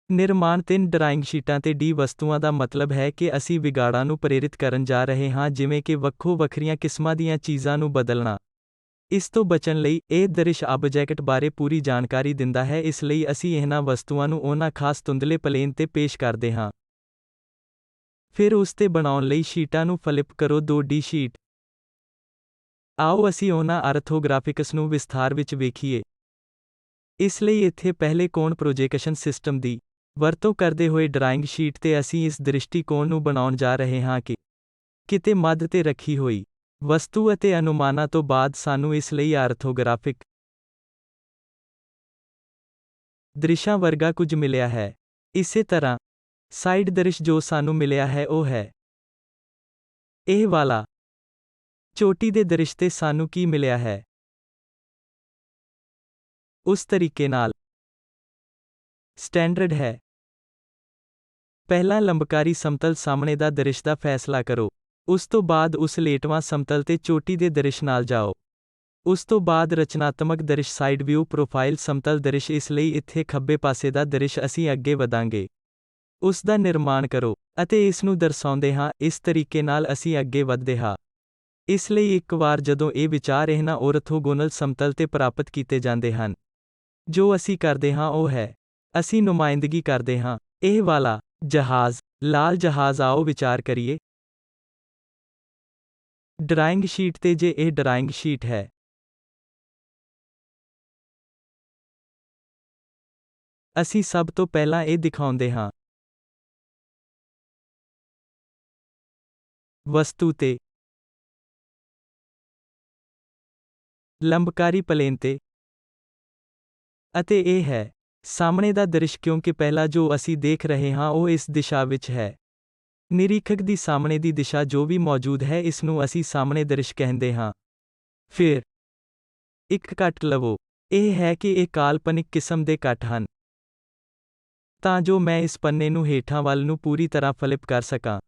ਨਿਰਮਾਣ 3 ਡਰਾਇੰਗ ਸ਼ੀਟਾਂ ਤੇ D ਵਸਤੂਆਂ ਦਾ ਮਤਲਬ ਹੈ ਕਿ ਅਸੀਂ ਵਿਗਾੜਾਂ ਨੂੰ ਪ੍ਰੇਰਿਤ ਕਰਨ ਜਾ ਰਹੇ ਹਾਂ ਜਿਵੇਂ ਕਿ ਵੱਖੋ ਵੱਖਰੀਆਂ ਕਿਸਮਾਂ ਦੀਆਂ ਚੀਜ਼ਾਂ ਨੂੰ ਬਦਲਣਾ। ਇਸ ਤੋਂ ਬਚਣ ਲਈ, ਇਹ ਦ੍ਰਿਸ਼ ਆਬਜੈਕਟ ਬਾਰੇ ਪੂਰੀ ਜਾਣਕਾਰੀ ਦਿੰਦਾ ਹੈ ਇਸ ਲਈ ਅਸੀਂ ਇਹਨਾਂ ਵਸਤੂਆਂ ਨੂੰ ਉਹਨਾਂ ਖਾਸ ਧੁੰਦਲੇ ਪਲੇਨ ਤੇ ਪੇਸ਼ ਕਰਦੇ ਹਾਂ। ਫਿਰ ਉਸ ਤੇ ਬਣਾਉਣ ਲਈ ਸ਼ੀਟਾਂ ਨੂੰ ਫਲਿਪ ਕਰੋ 2D ਸ਼ੀਟ। ਆਓ ਅਸੀਂ ਉਹਨਾਂ ਆਰਥੋਗ੍ਰਾਫਿਕਸ ਨੂੰ ਵਿਸਥਾਰ ਵਿੱਚ ਵੇਖੀਏ। ਇਸ ਲਈ ਇੱਥੇ ਪਹਿਲੇ ਕੋਣ ਪ੍ਰੋਜੇਕਸ਼ਨ ਸਿਸਟਮ ਦੀ ਵਰਤੋਂ ਕਰਦੇ ਹੋਏ ਡਰਾਇੰਗ ਸ਼ੀਟ ਤੇ ਅਸੀਂ ਇਸ ਦ੍ਰਿਸ਼ਟੀਕੋਣ ਨੂੰ ਬਣਾਉਣ ਜਾ ਰਹੇ ਹਾਂ ਕਿ ਕਿਤੇ ਮੱਧ ਤੇ ਰੱਖੀ ਹੋਈ ਵਸਤੂ ਅਤੇ ਅਨੁਮਾਨਾਂ ਤੋਂ ਬਾਅਦ ਸਾਨੂੰ ਇਸ ਲਈ ਆਰਥੋਗ੍ਰਾਫਿਕ ਦ੍ਰਿਸ਼ਾਂ ਵਰਗਾ ਕੁਝ ਮਿਲਿਆ ਹੈ। ਇਸੇ ਤਰ੍ਹਾਂ ਸਾਈਡ ਦ੍ਰਿਸ਼ ਜੋ ਸਾਨੂੰ ਮਿਲਿਆ ਹੈ ਉਹ ਹੈ ਇਹ ਵਾਲਾ। ਚੋਟੀ ਦੇ ਦ੍ਰਿਸ਼ ਤੇ ਸਾਨੂੰ ਕੀ ਮਿਲਿਆ ਹੈ? ਉਸ ਤਰੀਕੇ ਨਾਲ ਸਟੈਂਡਰਡ ਹੈ। ਪਹਿਲਾਂ ਲੰਬਕਾਰੀ ਸਮਤਲ ਸਾਹਮਣੇ ਦਾ ਦ੍ਰਿਸ਼ ਦਾ ਫੈਸਲਾ ਕਰੋ। ਉਸ ਤੋਂ ਬਾਅਦ ਉਸ ਲੇਟਵਾਂ ਸਮਤਲ ਤੇ ਚੋਟੀ ਦੇ ਦ੍ਰਿਸ਼ ਨਾਲ ਜਾਓ। ਉਸ ਤੋਂ ਬਾਅਦ ਰਚਨਾਤਮਕ ਦ੍ਰਿਸ਼ ਸਾਈਡ ਵਿਊ ਪ੍ਰੋਫਾਈਲ ਸਮਤਲ ਦ੍ਰਿਸ਼। ਇਸ ਲਈ ਇੱਥੇ ਖੱਬੇ ਪਾਸੇ ਦਾ ਦ੍ਰਿਸ਼ ਅਸੀਂ ਅੱਗੇ ਵਧਾਂਗੇ। ਉਸ ਦਾ ਨਿਰਮਾਣ ਕਰੋ ਅਤੇ ਇਸ ਨੂੰ ਦਰਸਾਉਂਦੇ ਹਾਂ। ਇਸ ਤਰੀਕੇ ਨਾਲ ਅਸੀਂ ਅੱਗੇ ਵਧਦੇ ਹਾਂ। ਇਸ ਲਈ ਇੱਕ ਵਾਰ ਜਦੋਂ ਇਹ ਵਿਚਾਰ ਇਹਨਾਂ ਔਰਥੋਗੋਨਲ ਸਮਤਲ ਤੇ ਪ੍ਰਾਪਤ ਕੀਤੇ ਜਾਂਦੇ ਹਨ, ਜੋ ਅਸੀਂ ਕਰਦੇ ਹਾਂ ਉਹ ਹੈ ਅਸੀਂ ਨੁਮਾਇੰਦਗੀ ਕਰਦੇ ਹਾਂ ਇਹ ਵਾਲਾ ਜਹਾਜ਼, ਲਾਲ ਜਹਾਜ਼। ਆਓ ਵਿਚਾਰ ਕਰੀਏ। ਡਰਾਇੰਗ ਸ਼ੀਟ ਤੇ ਜੇ ਇਹ ਡਰਾਇੰਗ ਸ਼ੀਟ ਹੈ, ਅਸੀਂ ਸਭ ਤੋਂ ਪਹਿਲਾਂ ਇਹ ਦਿਖਾਉਂਦੇ ਹਾਂ ਵਸਤੂ ਤੇ ਲੰਬਕਾਰੀ ਪਲੇਨ ਤੇ ਅਤੇ ਇਹ ਹੈ ਸਾਹਮਣੇ ਦਾ ਦ੍ਰਿਸ਼ ਕਿਉਂਕਿ ਪਹਿਲਾ ਜੋ ਅਸੀਂ ਦੇਖ ਰਹੇ ਹਾਂ ਉਹ ਇਸ ਦਿਸ਼ਾ ਵਿੱਚ ਹੈ। ਨਿਰੀਖਕ ਦੀ ਸਾਹਮਣੇ ਦੀ ਦਿਸ਼ਾ ਜੋ ਵੀ ਮੌਜੂਦ ਹੈ ਇਸ ਨੂੰ ਅਸੀਂ ਸਾਹਮਣੇ ਦ੍ਰਿਸ਼ ਕਹਿੰਦੇ ਹਾਂ। ਫਿਰ ਇੱਕ ਕੱਟ ਲਵੋ। ਇਹ ਹੈ ਕਿ ਇਹ ਕਾਲਪਨਿਕ ਕਿਸਮ ਦੇ ਕੱਟ ਹਨ ਤਾਂ ਜੋ ਮੈਂ ਇਸ ਪੰਨੇ ਨੂੰ ਹੇਠਾਂ ਵੱਲ ਨੂੰ ਪੂਰੀ ਤਰ੍ਹਾਂ ਫਲਿਪ ਕਰ ਸਕਾਂ।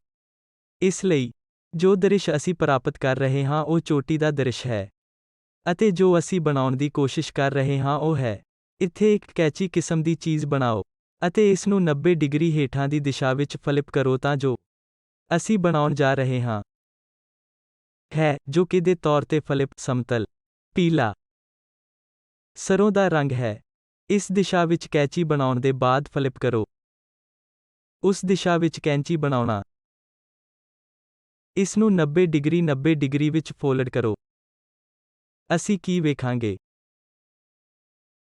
ਇਸ ਲਈ ਜੋ ਦ੍ਰਿਸ਼ ਅਸੀਂ ਪ੍ਰਾਪਤ ਕਰ ਰਹੇ ਹਾਂ ਉਹ ਚੋਟੀ ਦਾ ਦ੍ਰਿਸ਼ ਹੈ ਅਤੇ ਜੋ ਅਸੀਂ ਬਣਾਉਣ ਦੀ ਕੋਸ਼ਿਸ਼ ਕਰ ਰਹੇ ਹਾਂ ਉਹ ਹੈ ਇੱਥੇ ਇੱਕ ਕੈਚੀ ਕਿਸਮ ਦੀ ਚੀਜ਼ ਬਣਾਓ ਅਤੇ ਇਸ ਨੂੰ 90 ਡਿਗਰੀ ਹੇਠਾਂ ਦੀ ਦਿਸ਼ਾ ਵਿੱਚ ਫਲਿਪ ਕਰੋ ਤਾਂ ਜੋ ਅਸੀਂ ਬਣਾਉਣ ਜਾ ਰਹੇ ਹਾਂ ਹੈ ਜੋ ਕਿ ਦੇ ਤੌਰ ਤੇ ਫਲਿਪ ਸਮਤਲ ਪੀਲਾ ਸਰੋਂ ਦਾ ਰੰਗ ਹੈ। ਇਸ ਦਿਸ਼ਾ ਵਿੱਚ ਕੈਚੀ ਬਣਾਉਣ ਦੇ ਬਾਅਦ ਫਲਿਪ ਕਰੋ। ਉਸ ਦਿਸ਼ਾ ਵਿੱਚ ਕੈਂਚੀ ਬਣਾਉਣਾ। ਇਸ ਨੂੰ 90 ਡਿਗਰੀ ਵਿੱਚ ਫੋਲਡ ਕਰੋ। ਅਸੀਂ ਕੀ ਵੇਖਾਂਗੇ?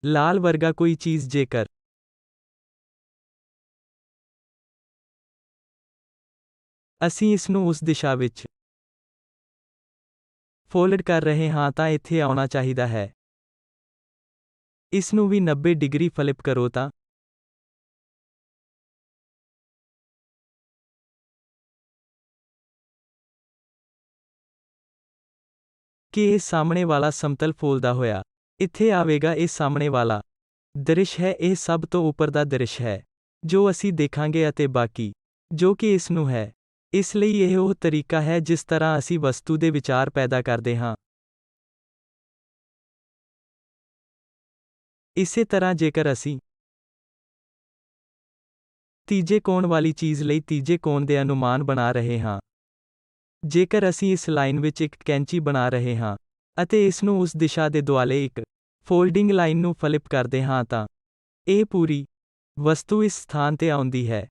ਲਾਲ ਵਰਗਾ ਕੋਈ ਚੀਜ਼। ਜੇਕਰ ਅਸੀਂ ਇਸ ਨੂੰ ਉਸ ਦਿਸ਼ਾ ਵਿੱਚ ਫੋਲਡ ਕਰ ਰਹੇ ਹਾਂ ਤਾਂ ਇੱਥੇ ਆਉਣਾ ਚਾਹੀਦਾ ਹੈ। ਇਸ ਨੂੰ ਵੀ 90 ਡਿਗਰੀ ਫਲਿਪ ਕਰੋ ਤਾਂ ਕਿ ਇਹ ਸਾਹਮਣੇ ਵਾਲਾ ਸਮਤਲ ਫੋਲਦਾ ਹੋਇਆ ਇੱਥੇ ਆਵੇਗਾ। ਇਹ ਸਾਹਮਣੇ ਵਾਲਾ ਦ੍ਰਿਸ਼ ਹੈ। ਇਹ ਸਭ ਤੋਂ ਉੱਪਰ ਦਾ ਦ੍ਰਿਸ਼ ਹੈ ਜੋ ਅਸੀਂ ਦੇਖਾਂਗੇ ਅਤੇ ਬਾਕੀ ਜੋ ਕਿ ਇਸ ਨੂੰ ਹੈ। ਇਸ ਲਈ ਇਹ ਉਹ ਤਰੀਕਾ ਹੈ ਜਿਸ ਤਰ੍ਹਾਂ ਅਸੀਂ ਵਸਤੂ ਦੇ ਵਿਚਾਰ ਪੈਦਾ ਕਰਦੇ ਹਾਂ। ਇਸੇ ਤਰ੍ਹਾਂ ਜੇਕਰ ਅਸੀਂ ਤੀਜੇ ਕੋਣ ਵਾਲੀ ਚੀਜ਼ ਲਈ ਤੀਜੇ ਕੋਣ ਦੇ ਅਨੁਮਾਨ ਬਣਾ ਰਹੇ ਹਾਂ, ਜੇਕਰ ਅਸੀਂ ਇਸ ਲਾਈਨ ਵਿੱਚ ਇੱਕ ਕੈਂਚੀ ਬਣਾ ਰਹੇ ਹਾਂ ਅਤੇ ਇਸ ਨੂੰ ਉਸ ਦਿਸ਼ਾ ਦੇ ਦੁਆਲੇ ਇੱਕ ਫੋਲਡਿੰਗ ਲਾਈਨ ਨੂੰ ਫਲਿਪ ਕਰਦੇ ਹਾਂ ਤਾਂ ਇਹ ਪੂਰੀ ਵਸਤੂ ਇਸ ਸਥਾਨ ਤੇ ਆਉਂਦੀ ਹੈ।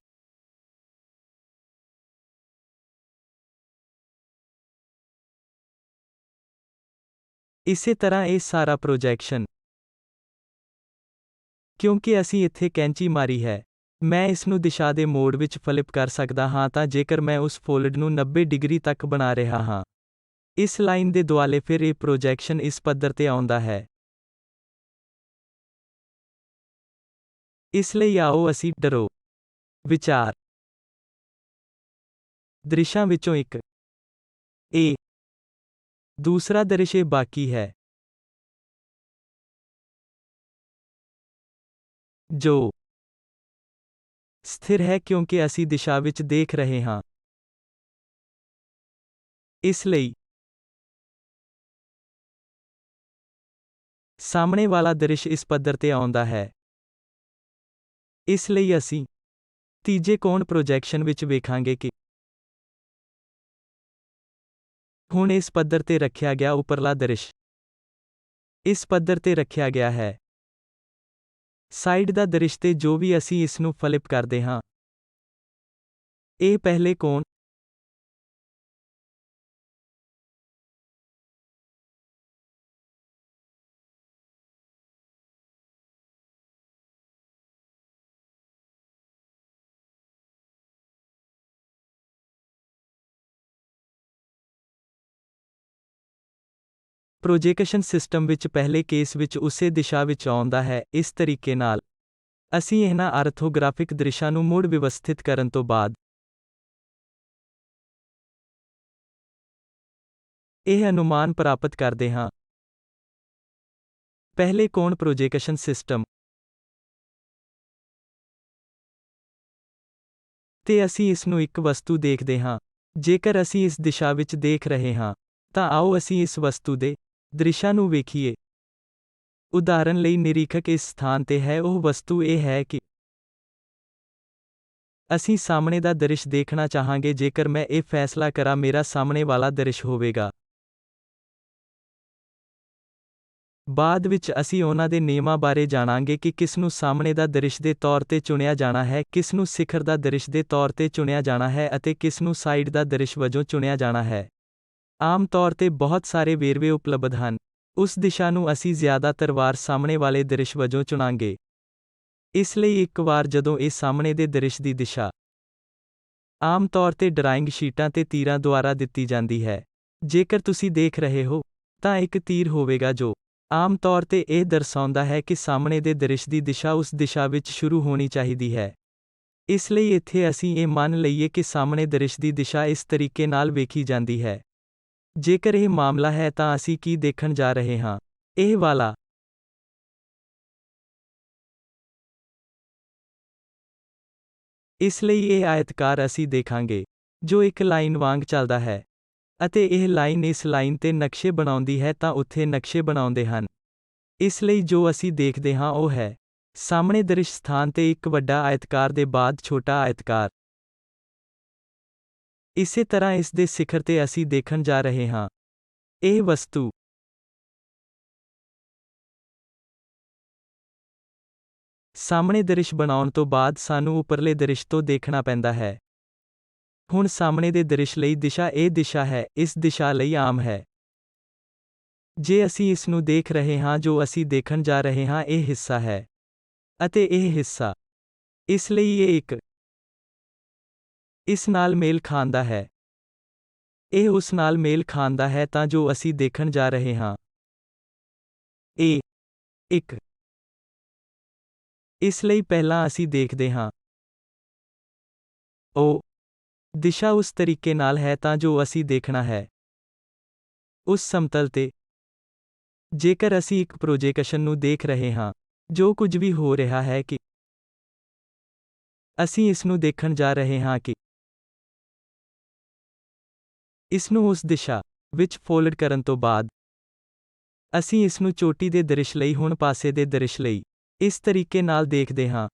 ਇਸੇ ਤਰ੍ਹਾਂ ਇਹ ਸਾਰਾ ਪ੍ਰੋਜੈਕਸ਼ਨ, ਕਿਉਂਕਿ ਅਸੀਂ ਇੱਥੇ ਕੈਂਚੀ ਮਾਰੀ ਹੈ, ਮੈਂ ਇਸ ਨੂੰ ਦਿਸ਼ਾ ਦੇ ਮੋਡ ਵਿੱਚ ਫਲਿਪ ਕਰ ਸਕਦਾ ਹਾਂ ਤਾਂ ਜੇਕਰ ਮੈਂ ਉਸ ਫੋਲਡ ਨੂੰ 90 ਡਿਗਰੀ ਤੱਕ ਬਣਾ ਰਿਹਾ ਹਾਂ। ਇਸ ਲਾਈਨ ਦੇ ਦੁਆਲੇ ਫਿਰ ਇਹ ਪ੍ਰੋਜੈਕਸ਼ਨ ਇਸ ਪੱਧਰ ਤੇ ਆਉਂਦਾ ਹੈ। ਇਸ ਲਈ ਆਓ ਅਸੀਂ ਡਰੋ ਵਿਚਾਰ ਦ੍ਰਿਸ਼ਾਂ ਵਿੱਚੋਂ ਇੱਕ ਇਹ ਦੂਸਰਾ ਦ੍ਰਿਸ਼ ਇਹ ਬਾਕੀ ਹੈ ਜੋ ਸਥਿਰ ਹੈ ਕਿਉਂਕਿ ਅਸੀਂ ਦਿਸ਼ਾ ਵਿੱਚ ਦੇਖ ਰਹੇ ਹਾਂ। ਇਸ ਲਈ ਸਾਹਮਣੇ ਵਾਲਾ ਦ੍ਰਿਸ਼ ਇਸ ਪੱਧਰ ਤੇ ਆਉਂਦਾ ਹੈ। ਇਸ ਲਈ ਅਸੀਂ ਤੀਜੇ ਕੋਣ ਪ੍ਰੋਜੈਕਸ਼ਨ ਵਿੱਚ ਵੇਖਾਂਗੇ ਕਿ ਹੁਣ ਇਸ ਪੱਧਰ ਤੇ ਰੱਖਿਆ ਗਿਆ ਉੱਪਰਲਾ ਦ੍ਰਿਸ਼ ਇਸ ਪੱਧਰ ਤੇ ਰੱਖਿਆ ਗਿਆ ਹੈ। ਸਾਈਡ ਦਾ ਦ੍ਰਿਸ਼ ਤੇ ਜੋ ਵੀ ਅਸੀਂ ਇਸ ਨੂੰ ਫਲਿਪ ਕਰਦੇ ਹਾਂ, ਇਹ ਪਹਿਲੇ ਕੋਣ ਪ੍ਰੋਜੈਕਸ਼ਨ ਸਿਸਟਮ ਵਿੱਚ ਪਹਿਲੇ ਕੇਸ ਵਿੱਚ ਉਸੇ ਦਿਸ਼ਾ ਵਿੱਚ ਆਉਂਦਾ ਹੈ। ਇਸ ਤਰੀਕੇ ਨਾਲ ਅਸੀਂ ਇਹਨਾਂ ਆਰਥੋਗ੍ਰਾਫਿਕ ਦ੍ਰਿਸ਼ਾਂ ਨੂੰ ਮੁੜ ਵਿਵਸਥਿਤ ਕਰਨ ਤੋਂ ਬਾਅਦ ਇਹ ਅਨੁਮਾਨ ਪ੍ਰਾਪਤ ਕਰਦੇ ਹਾਂ। ਪਹਿਲੇ ਕੋਣ ਪ੍ਰੋਜੈਕਸ਼ਨ ਸਿਸਟਮ ਤੇ ਅਸੀਂ ਇਸ ਨੂੰ ਇੱਕ ਵਸਤੂ ਦੇਖਦੇ ਹਾਂ। ਜੇਕਰ ਅਸੀਂ ਇਸ ਦਿਸ਼ਾ ਵਿੱਚ ਦੇਖ ਰਹੇ ਹਾਂ, ਤਾਂ ਆਓ ਅਸੀਂ ਇਸ ਵਸਤੂ ਦੇ ਦ੍ਰਿਸ਼ਾਂ ਨੂੰ ਵੇਖੀਏ। ਉਦਾਹਰਨ ਲਈ ਨਿਰੀਖਕ ਇਸ ਸਥਾਨ ਤੇ ਹੈ, ਉਹ ਵਸਤੂ ਇਹ ਹੈ ਕਿ ਅਸੀਂ ਸਾਹਮਣੇ ਦਾ ਦ੍ਰਿਸ਼ ਦੇਖਣਾ ਚਾਹਾਂਗੇ। ਜੇਕਰ ਮੈਂ ਇਹ ਫੈਸਲਾ ਕਰਾਂ ਮੇਰਾ ਸਾਹਮਣੇ ਵਾਲਾ ਦ੍ਰਿਸ਼ ਹੋਵੇਗਾ। ਬਾਅਦ ਵਿੱਚ ਅਸੀਂ ਉਹਨਾਂ ਦੇ ਨਿਯਮਾਂ ਬਾਰੇ ਜਾਣਾਂਗੇ ਕਿ ਕਿਸ ਨੂੰ ਸਾਹਮਣੇ ਦਾ ਦ੍ਰਿਸ਼ ਦੇ ਤੌਰ ਤੇ ਚੁਣਿਆ ਜਾਣਾ ਹੈ, ਕਿਸ ਨੂੰ ਸਿਖਰ ਦਾ ਦ੍ਰਿਸ਼ ਦੇ ਤੌਰ ਤੇ ਚੁਣਿਆ ਜਾਣਾ ਹੈ ਅਤੇ ਕਿਸ ਨੂੰ ਸਾਈਡ ਦਾ ਦ੍ਰਿਸ਼ ਵਜੋਂ ਚੁਣਿਆ ਜਾਣਾ ਹੈ। ਆਮ ਤੌਰ ਤੇ ਬਹੁਤ ਸਾਰੇ ਵੇਰਵੇ ਉਪਲਬਧ ਹਨ। ਉਸ ਦਿਸ਼ਾ ਨੂੰ ਅਸੀਂ ਜ਼ਿਆਦਾਤਰ ਵਾਰ ਸਾਹਮਣੇ ਵਾਲੇ ਦ੍ਰਿਸ਼ ਵਜੋਂ ਚੁਣਾਂਗੇ। ਇਸ ਲਈ ਇੱਕ ਵਾਰ ਜਦੋਂ ਇਹ ਸਾਹਮਣੇ ਦੇ ਦ੍ਰਿਸ਼ ਦੀ ਦਿਸ਼ਾ ਆਮ ਤੌਰ ਤੇ ਡਰਾਇੰਗ ਸ਼ੀਟਾਂ ਤੇ ਤੀਰਾਂ ਦੁਆਰਾ ਦਿੱਤੀ ਜਾਂਦੀ ਹੈ। ਜੇਕਰ ਤੁਸੀਂ ਦੇਖ ਰਹੇ ਹੋ, ਤਾਂ ਇੱਕ ਤੀਰ ਹੋਵੇਗਾ ਜੋ ਆਮ ਤੌਰ ਤੇ ਇਹ ਦਰਸਾਉਂਦਾ ਹੈ ਕਿ ਸਾਹਮਣੇ ਦੇ ਦ੍ਰਿਸ਼ ਦੀ ਦਿਸ਼ਾ ਉਸ ਦਿਸ਼ਾ ਵਿੱਚ ਸ਼ੁਰੂ ਹੋਣੀ ਚਾਹੀਦੀ ਹੈ। ਇਸ ਲਈ ਇੱਥੇ ਅਸੀਂ ਇਹ ਮੰਨ ਲਈਏ ਕਿ ਸਾਹਮਣੇ ਦ੍ਰਿਸ਼ ਦੀ ਦਿਸ਼ਾ ਇਸ ਤਰੀਕੇ ਨਾਲ ਵੇਖੀ ਜਾਂਦੀ ਹੈ। ਜੇਕਰ ਇਹ ਮਾਮਲਾ ਹੈ ਤਾਂ ਅਸੀਂ ਕੀ ਦੇਖਣ ਜਾ ਰਹੇ ਹਾਂ? ਇਹ ਵਾਲਾ ਇਸ ਲਈ ਇਹ ਆਇਤਕਾਰ ਅਸੀਂ ਦੇਖਾਂਗੇ ਜੋ ਇੱਕ ਲਾਈਨ ਵਾਂਗ ਚੱਲਦਾ ਹੈ ਅਤੇ ਇਹ ਲਾਈਨ ਇਸ ਲਾਈਨ ਤੇ ਨਕਸ਼ੇ ਬਣਾਉਂਦੀ ਹੈ ਤਾਂ ਉੱਥੇ ਨਕਸ਼ੇ ਬਣਾਉਂਦੇ ਹਨ। ਇਸ ਲਈ ਜੋ ਅਸੀਂ ਦੇਖਦੇ ਹਾਂ ਉਹ ਹੈ ਸਾਹਮਣੇ ਦ੍ਰਿਸ਼ ਸਥਾਨ ਤੇ ਇੱਕ ਵੱਡਾ ਆਇਤਕਾਰ ਦੇ ਬਾਅਦ ਛੋਟਾ ਆਇਤਕਾਰ। ਇਸੇ ਤਰ੍ਹਾਂ ਇਸ ਦੇ ਸਿਖਰ ਤੇ ਅਸੀਂ ਦੇਖਣ ਜਾ ਰਹੇ ਹਾਂ ਇਹ ਵਸਤੂ ਸਾਹਮਣੇ ਦ੍ਰਿਸ਼ ਬਣਾਉਣ ਤੋਂ ਬਾਅਦ ਸਾਨੂੰ ਉੱਪਰਲੇ ਦ੍ਰਿਸ਼ ਤੋਂ ਦੇਖਣਾ ਪੈਂਦਾ ਹੈ। ਹੁਣ ਸਾਹਮਣੇ ਦੇ ਦ੍ਰਿਸ਼ ਲਈ ਦਿਸ਼ਾ ਇਹ ਦਿਸ਼ਾ ਹੈ, ਇਸ ਦਿਸ਼ਾ ਲਈ ਆਮ ਹੈ। ਜੇ ਅਸੀਂ ਇਸ ਨੂੰ ਦੇਖ ਰਹੇ ਹਾਂ ਜੋ ਅਸੀਂ ਦੇਖਣ ਜਾ ਰਹੇ ਹਾਂ ਇਹ ਹਿੱਸਾ ਹੈ ਅਤੇ ਇਹ ਹਿੱਸਾ, ਇਸ ਲਈ ਇਹ ਇੱਕ ਇਸ ਨਾਲ ਮੇਲ ਖਾਂਦਾ ਹੈ, ਇਹ ਉਸ ਨਾਲ ਮੇਲ ਖਾਂਦਾ ਹੈ ਤਾਂ ਜੋ ਅਸੀਂ ਦੇਖਣ ਜਾ ਰਹੇ ਹਾਂ ਇਹ ਇੱਕ। ਇਸ ਲਈ ਪਹਿਲਾਂ ਅਸੀਂ ਦੇਖਦੇ ਹਾਂ ਉਹ ਦਿਸ਼ਾ ਉਸ ਤਰੀਕੇ ਨਾਲ ਹੈ ਤਾਂ ਜੋ ਅਸੀਂ ਦੇਖਣਾ ਹੈ ਉਸ ਸਮਤਲ ਤੇ। ਜੇਕਰ ਅਸੀਂ ਇੱਕ ਪ੍ਰੋਜੈਕਸ਼ਨ ਨੂੰ ਦੇਖ ਰਹੇ ਹਾਂ, ਜੋ ਕੁਝ ਵੀ ਹੋ ਰਿਹਾ ਹੈ ਕਿ ਅਸੀਂ ਇਸ ਨੂੰ ਦੇਖਣ ਜਾ ਰਹੇ ਹਾਂ ਕਿ ਇਸ ਨੂੰ ਉਸ ਦਿਸ਼ਾ ਵਿੱਚ ਫੋਲਡ ਕਰਨ ਤੋਂ ਬਾਅਦ ਅਸੀਂ ਇਸ ਨੂੰ ਚੋਟੀ ਦੇ ਦ੍ਰਿਸ਼ ਲਈ ਹੁਣ ਪਾਸੇ ਦੇ ਦ੍ਰਿਸ਼ ਲਈ ਇਸ ਤਰੀਕੇ ਨਾਲ ਦੇਖਦੇ ਹਾਂ।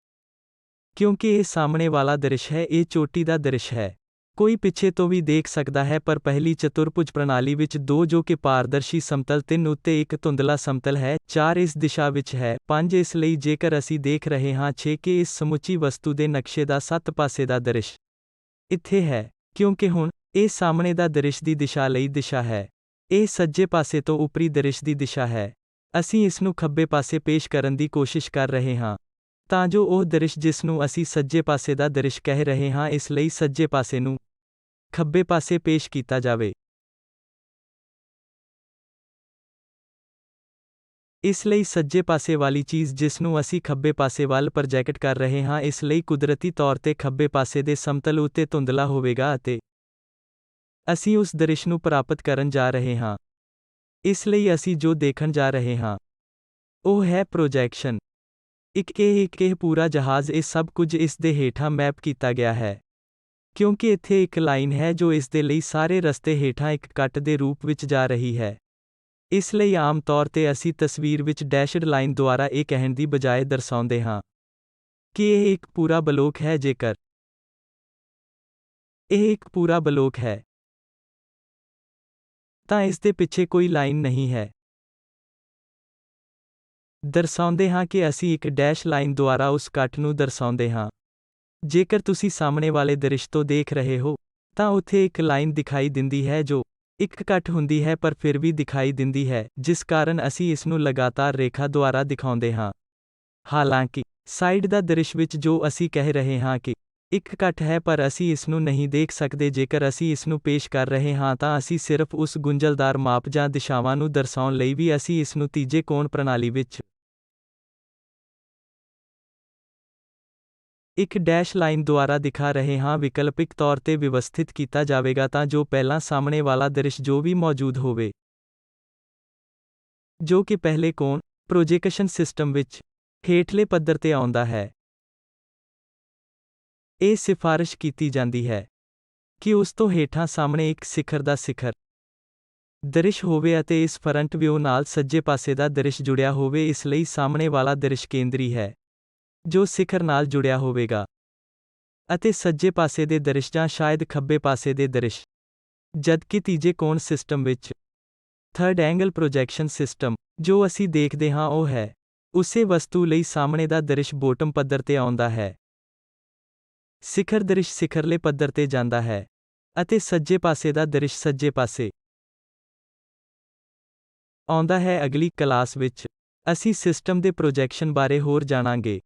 ਕਿਉਂਕਿ ਇਹ ਸਾਹਮਣੇ ਵਾਲਾ ਦ੍ਰਿਸ਼ ਹੈ, ਇਹ ਚੋਟੀ ਦਾ ਦ੍ਰਿਸ਼ ਹੈ। ਕੋਈ ਪਿੱਛੇ ਤੋਂ ਵੀ ਦੇਖ ਸਕਦਾ ਹੈ ਪਰ ਪਹਿਲੀ ਚਤੁਰਭੁਜ ਪ੍ਰਣਾਲੀ ਵਿੱਚ 2 ਜੋ ਕਿ ਪਾਰਦਰਸ਼ੀ ਸਮਤਲ 3 ਉੱਤੇ ਇੱਕ ਧੁੰਦਲਾ ਸਮਤਲ ਹੈ, 4 ਇਸ ਦਿਸ਼ਾ ਵਿੱਚ ਹੈ, 5 ਇਸ ਲਈ ਜੇਕਰ ਅਸੀਂ ਦੇਖ ਰਹੇ ਹਾਂ 6 ਕਿ ਇਸ ਸਮੁੱਚੀ ਵਸਤੂ ਦੇ ਨਕਸ਼ੇ ਦਾ 7 ਪਾਸੇ ਦਾ ਦ੍ਰਿਸ਼ ਇੱਥੇ ਹੈ, ਕਿਉਂਕਿ ਹੁਣ ਇਹ ਸਾਹਮਣੇ ਦਾ ਦ੍ਰਿਸ਼ ਦੀ ਦਿਸ਼ਾ ਲਈ ਦਿਸ਼ਾ ਹੈ। ਇਹ ਸੱਜੇ ਪਾਸੇ ਤੋਂ ਉੱਪਰੀ ਦ੍ਰਿਸ਼ ਦੀ ਦਿਸ਼ਾ ਹੈ। ਅਸੀਂ ਇਸ ਨੂੰ ਖੱਬੇ ਪਾਸੇ ਪੇਸ਼ ਕਰਨ ਦੀ ਕੋਸ਼ਿਸ਼ ਕਰ ਰਹੇ ਹਾਂ, ਤਾਂ ਜੋ ਉਹ ਦ੍ਰਿਸ਼ ਜਿਸ ਨੂੰ ਅਸੀਂ ਸੱਜੇ ਪਾਸੇ ਦਾ ਦ੍ਰਿਸ਼ ਕਹਿ ਰਹੇ ਹਾਂ, ਇਸ ਲਈ ਸੱਜੇ ਪਾਸੇ ਨੂੰ ਖੱਬੇ ਪਾਸੇ ਪੇਸ਼ ਕੀਤਾ ਜਾਵੇ। ਇਸ ਲਈ ਸੱਜੇ ਪਾਸੇ ਵਾਲੀ ਚੀਜ਼ ਜਿਸ ਨੂੰ ਅਸੀਂ ਖੱਬੇ ਪਾਸੇ ਵੱਲ ਪ੍ਰੋਜੈਕਟ ਕਰ ਰਹੇ ਹਾਂ, ਇਸ ਲਈ ਕੁਦਰਤੀ ਤੌਰ ਤੇ ਖੱਬੇ ਪਾਸੇ ਦੇ ਸਮਤਲ ਉੱਤੇ ਧੁੰਦਲਾ ਹੋਵੇਗਾ ਅਤੇ ਅਸੀਂ ਉਸ ਦ੍ਰਿਸ਼ ਨੂੰ ਪ੍ਰਾਪਤ ਕਰਨ ਜਾ ਰਹੇ ਹਾਂ। ਇਸ ਲਈ ਅਸੀਂ ਜੋ ਦੇਖਣ ਜਾ ਰਹੇ ਹਾਂ, ਉਹ ਹੈ ਪ੍ਰੋਜੈਕਸ਼ਨ। ਇੱਕ ਪੂਰਾ ਜਹਾਜ਼, ਇਹ ਸਭ ਕੁਝ ਇਸ ਦੇ ਹੇਠਾਂ ਮੈਪ ਕੀਤਾ ਗਿਆ ਹੈ। ਕਿਉਂਕਿ ਇੱਥੇ ਇੱਕ ਲਾਈਨ ਹੈ ਜੋ ਇਸ ਦੇ ਲਈ ਸਾਰੇ ਰਸਤੇ ਹੇਠਾਂ ਇੱਕ ਕੱਟ ਦੇ ਰੂਪ ਵਿੱਚ ਜਾ ਰਹੀ ਹੈ। ਇਸ ਲਈ ਆਮ ਤੌਰ ਤੇ ਅਸੀਂ ਤਸਵੀਰ ਵਿੱਚ ਡੈਸ਼ਡ ਲਾਈਨ ਦੁਆਰਾ ਇਹ ਕਹਿਣ ਦੀ ਬਜਾਏ ਦਰਸਾਉਂਦੇ ਹਾਂ ਕਿ ਇਹ ਇੱਕ ਪੂਰਾ ਬਲੋਕ ਹੈ। ਜੇਕਰ ਇਹ ਇੱਕ ਪੂਰਾ ਬਲੋਕ ਹੈ, ਤਾਂ ਇਸ ਦੇ ਪਿੱਛੇ ਕੋਈ ਲਾਈਨ ਨਹੀਂ ਹੈ। ਦਰਸਾਉਂਦੇ ਹਾਂ ਕਿ ਅਸੀਂ ਇੱਕ ਡੈਸ਼ ਲਾਈਨ ਦੁਆਰਾ ਉਸ ਕੱਟ ਨੂੰ ਦਰਸਾਉਂਦੇ ਹਾਂ। ਜੇਕਰ ਤੁਸੀਂ ਸਾਹਮਣੇ ਵਾਲੇ ਦ੍ਰਿਸ਼ ਤੋਂ ਦੇਖ ਰਹੇ ਹੋ, ਤਾਂ ਉੱਥੇ ਇੱਕ ਲਾਈਨ ਦਿਖਾਈ ਦਿੰਦੀ ਹੈ ਜੋ ਇੱਕ ਕੱਟ ਹੁੰਦੀ ਹੈ ਪਰ ਫਿਰ ਵੀ ਦਿਖਾਈ ਦਿੰਦੀ ਹੈ, ਜਿਸ ਕਾਰਨ ਅਸੀਂ ਇਸ ਨੂੰ ਲਗਾਤਾਰ ਰੇਖਾ ਦੁਆਰਾ ਦਿਖਾਉਂਦੇ ਹਾਂ। ਹਾਲਾਂਕਿ ਸਾਈਡ ਦਾ ਦ੍ਰਿਸ਼ ਵਿੱਚ ਜੋ ਅਸੀਂ ਕਹਿ ਰਹੇ ਹਾਂ ਕਿ ਇੱਕ ਕੱਟ ਹੈ, ਪਰ ਅਸੀਂ ਇਸ ਨੂੰ ਨਹੀਂ ਦੇਖ ਸਕਦੇ। ਜੇਕਰ ਅਸੀਂ ਇਸ ਨੂੰ ਪੇਸ਼ ਕਰ ਰਹੇ ਹਾਂ ਤਾਂ ਅਸੀਂ ਸਿਰਫ ਉਸ ਗੁੰਝਲਦਾਰ ਮਾਪ ਜਾਂ ਦਿਸ਼ਾਵਾਂ ਨੂੰ ਦਰਸਾਉਣ ਲਈ ਵੀ ਅਸੀਂ ਇਸ ਨੂੰ ਤੀਜੇ ਕੋਣ ਪ੍ਰਣਾਲੀ ਵਿੱਚ ਇੱਕ ਡੈਸ਼ ਲਾਈਨ ਦੁਆਰਾ ਦਿਖਾ ਰਹੇ ਹਾਂ। ਵਿਕਲਪਿਕ ਤੌਰ ਤੇ ਵਿਵਸਥਿਤ ਕੀਤਾ ਜਾਵੇਗਾ ਤਾਂ ਜੋ ਪਹਿਲਾਂ ਸਾਹਮਣੇ ਵਾਲਾ ਦ੍ਰਿਸ਼ ਜੋ ਵੀ ਮੌਜੂਦ ਹੋਵੇ, ਜੋ ਕਿ ਪਹਿਲੇ ਕੋਣ ਪ੍ਰੋਜੇਕਸ਼ਨ ਸਿਸਟਮ ਵਿੱਚ ਹੇਠਲੇ ਪੱਧਰ ਤੇ ਆਉਂਦਾ ਹੈ। ਇਹ ਸਿਫਾਰਸ਼ ਕੀਤੀ ਜਾਂਦੀ ਹੈ ਕਿ ਉਸ ਤੋਂ ਹੇਠਾਂ ਸਾਹਮਣੇ ਇੱਕ ਸਿਖਰ ਦਾ ਸਿਖਰ ਦ੍ਰਿਸ਼ ਹੋਵੇ ਅਤੇ ਇਸ ਫਰੰਟ ਵਿਊ ਨਾਲ ਸੱਜੇ ਪਾਸੇ ਦਾ ਦ੍ਰਿਸ਼ ਜੁੜਿਆ ਹੋਵੇ। ਇਸ ਲਈ ਸਾਹਮਣੇ ਵਾਲਾ ਦ੍ਰਿਸ਼ ਕੇਂਦਰੀ ਹੈ, ਜੋ ਸਿਖਰ ਨਾਲ ਜੁੜਿਆ ਹੋਵੇਗਾ, ਅਤੇ ਸੱਜੇ ਪਾਸੇ ਦੇ ਦ੍ਰਿਸ਼ ਜਾਂ ਸ਼ਾਇਦ ਖੱਬੇ ਪਾਸੇ ਦੇ ਦ੍ਰਿਸ਼। ਜਦਕਿ ਤੀਜੇ ਕੋਣ ਸਿਸਟਮ ਵਿੱਚ ਥਰਡ ਐਂਗਲ ਪ੍ਰੋਜੈਕਸ਼ਨ ਸਿਸਟਮ ਜੋ ਅਸੀਂ ਦੇਖਦੇ ਹਾਂ ਉਹ ਹੈ ਉਸੇ ਵਸਤੂ ਲਈ ਸਾਹਮਣੇ ਦਾ ਦ੍ਰਿਸ਼ ਬੋਟਮ ਪੱਧਰ ਤੇ ਆਉਂਦਾ ਹੈ। ਸਿਖਰ ਦ੍ਰਿਸ਼ ਸਿਖਰਲੇ ਪੱਧਰ ਤੇ ਜਾਂਦਾ ਹੈ ਅਤੇ ਸੱਜੇ ਪਾਸੇ ਦਾ ਦ੍ਰਿਸ਼ ਸੱਜੇ ਪਾਸੇ ਆਉਂਦਾ ਹੈ। ਅਗਲੀ ਕਲਾਸ ਵਿੱਚ ਅਸੀਂ ਸਿਸਟਮ ਦੇ ਪ੍ਰੋਜੈਕਸ਼ਨ ਬਾਰੇ ਹੋਰ ਜਾਣਾਂਗੇ।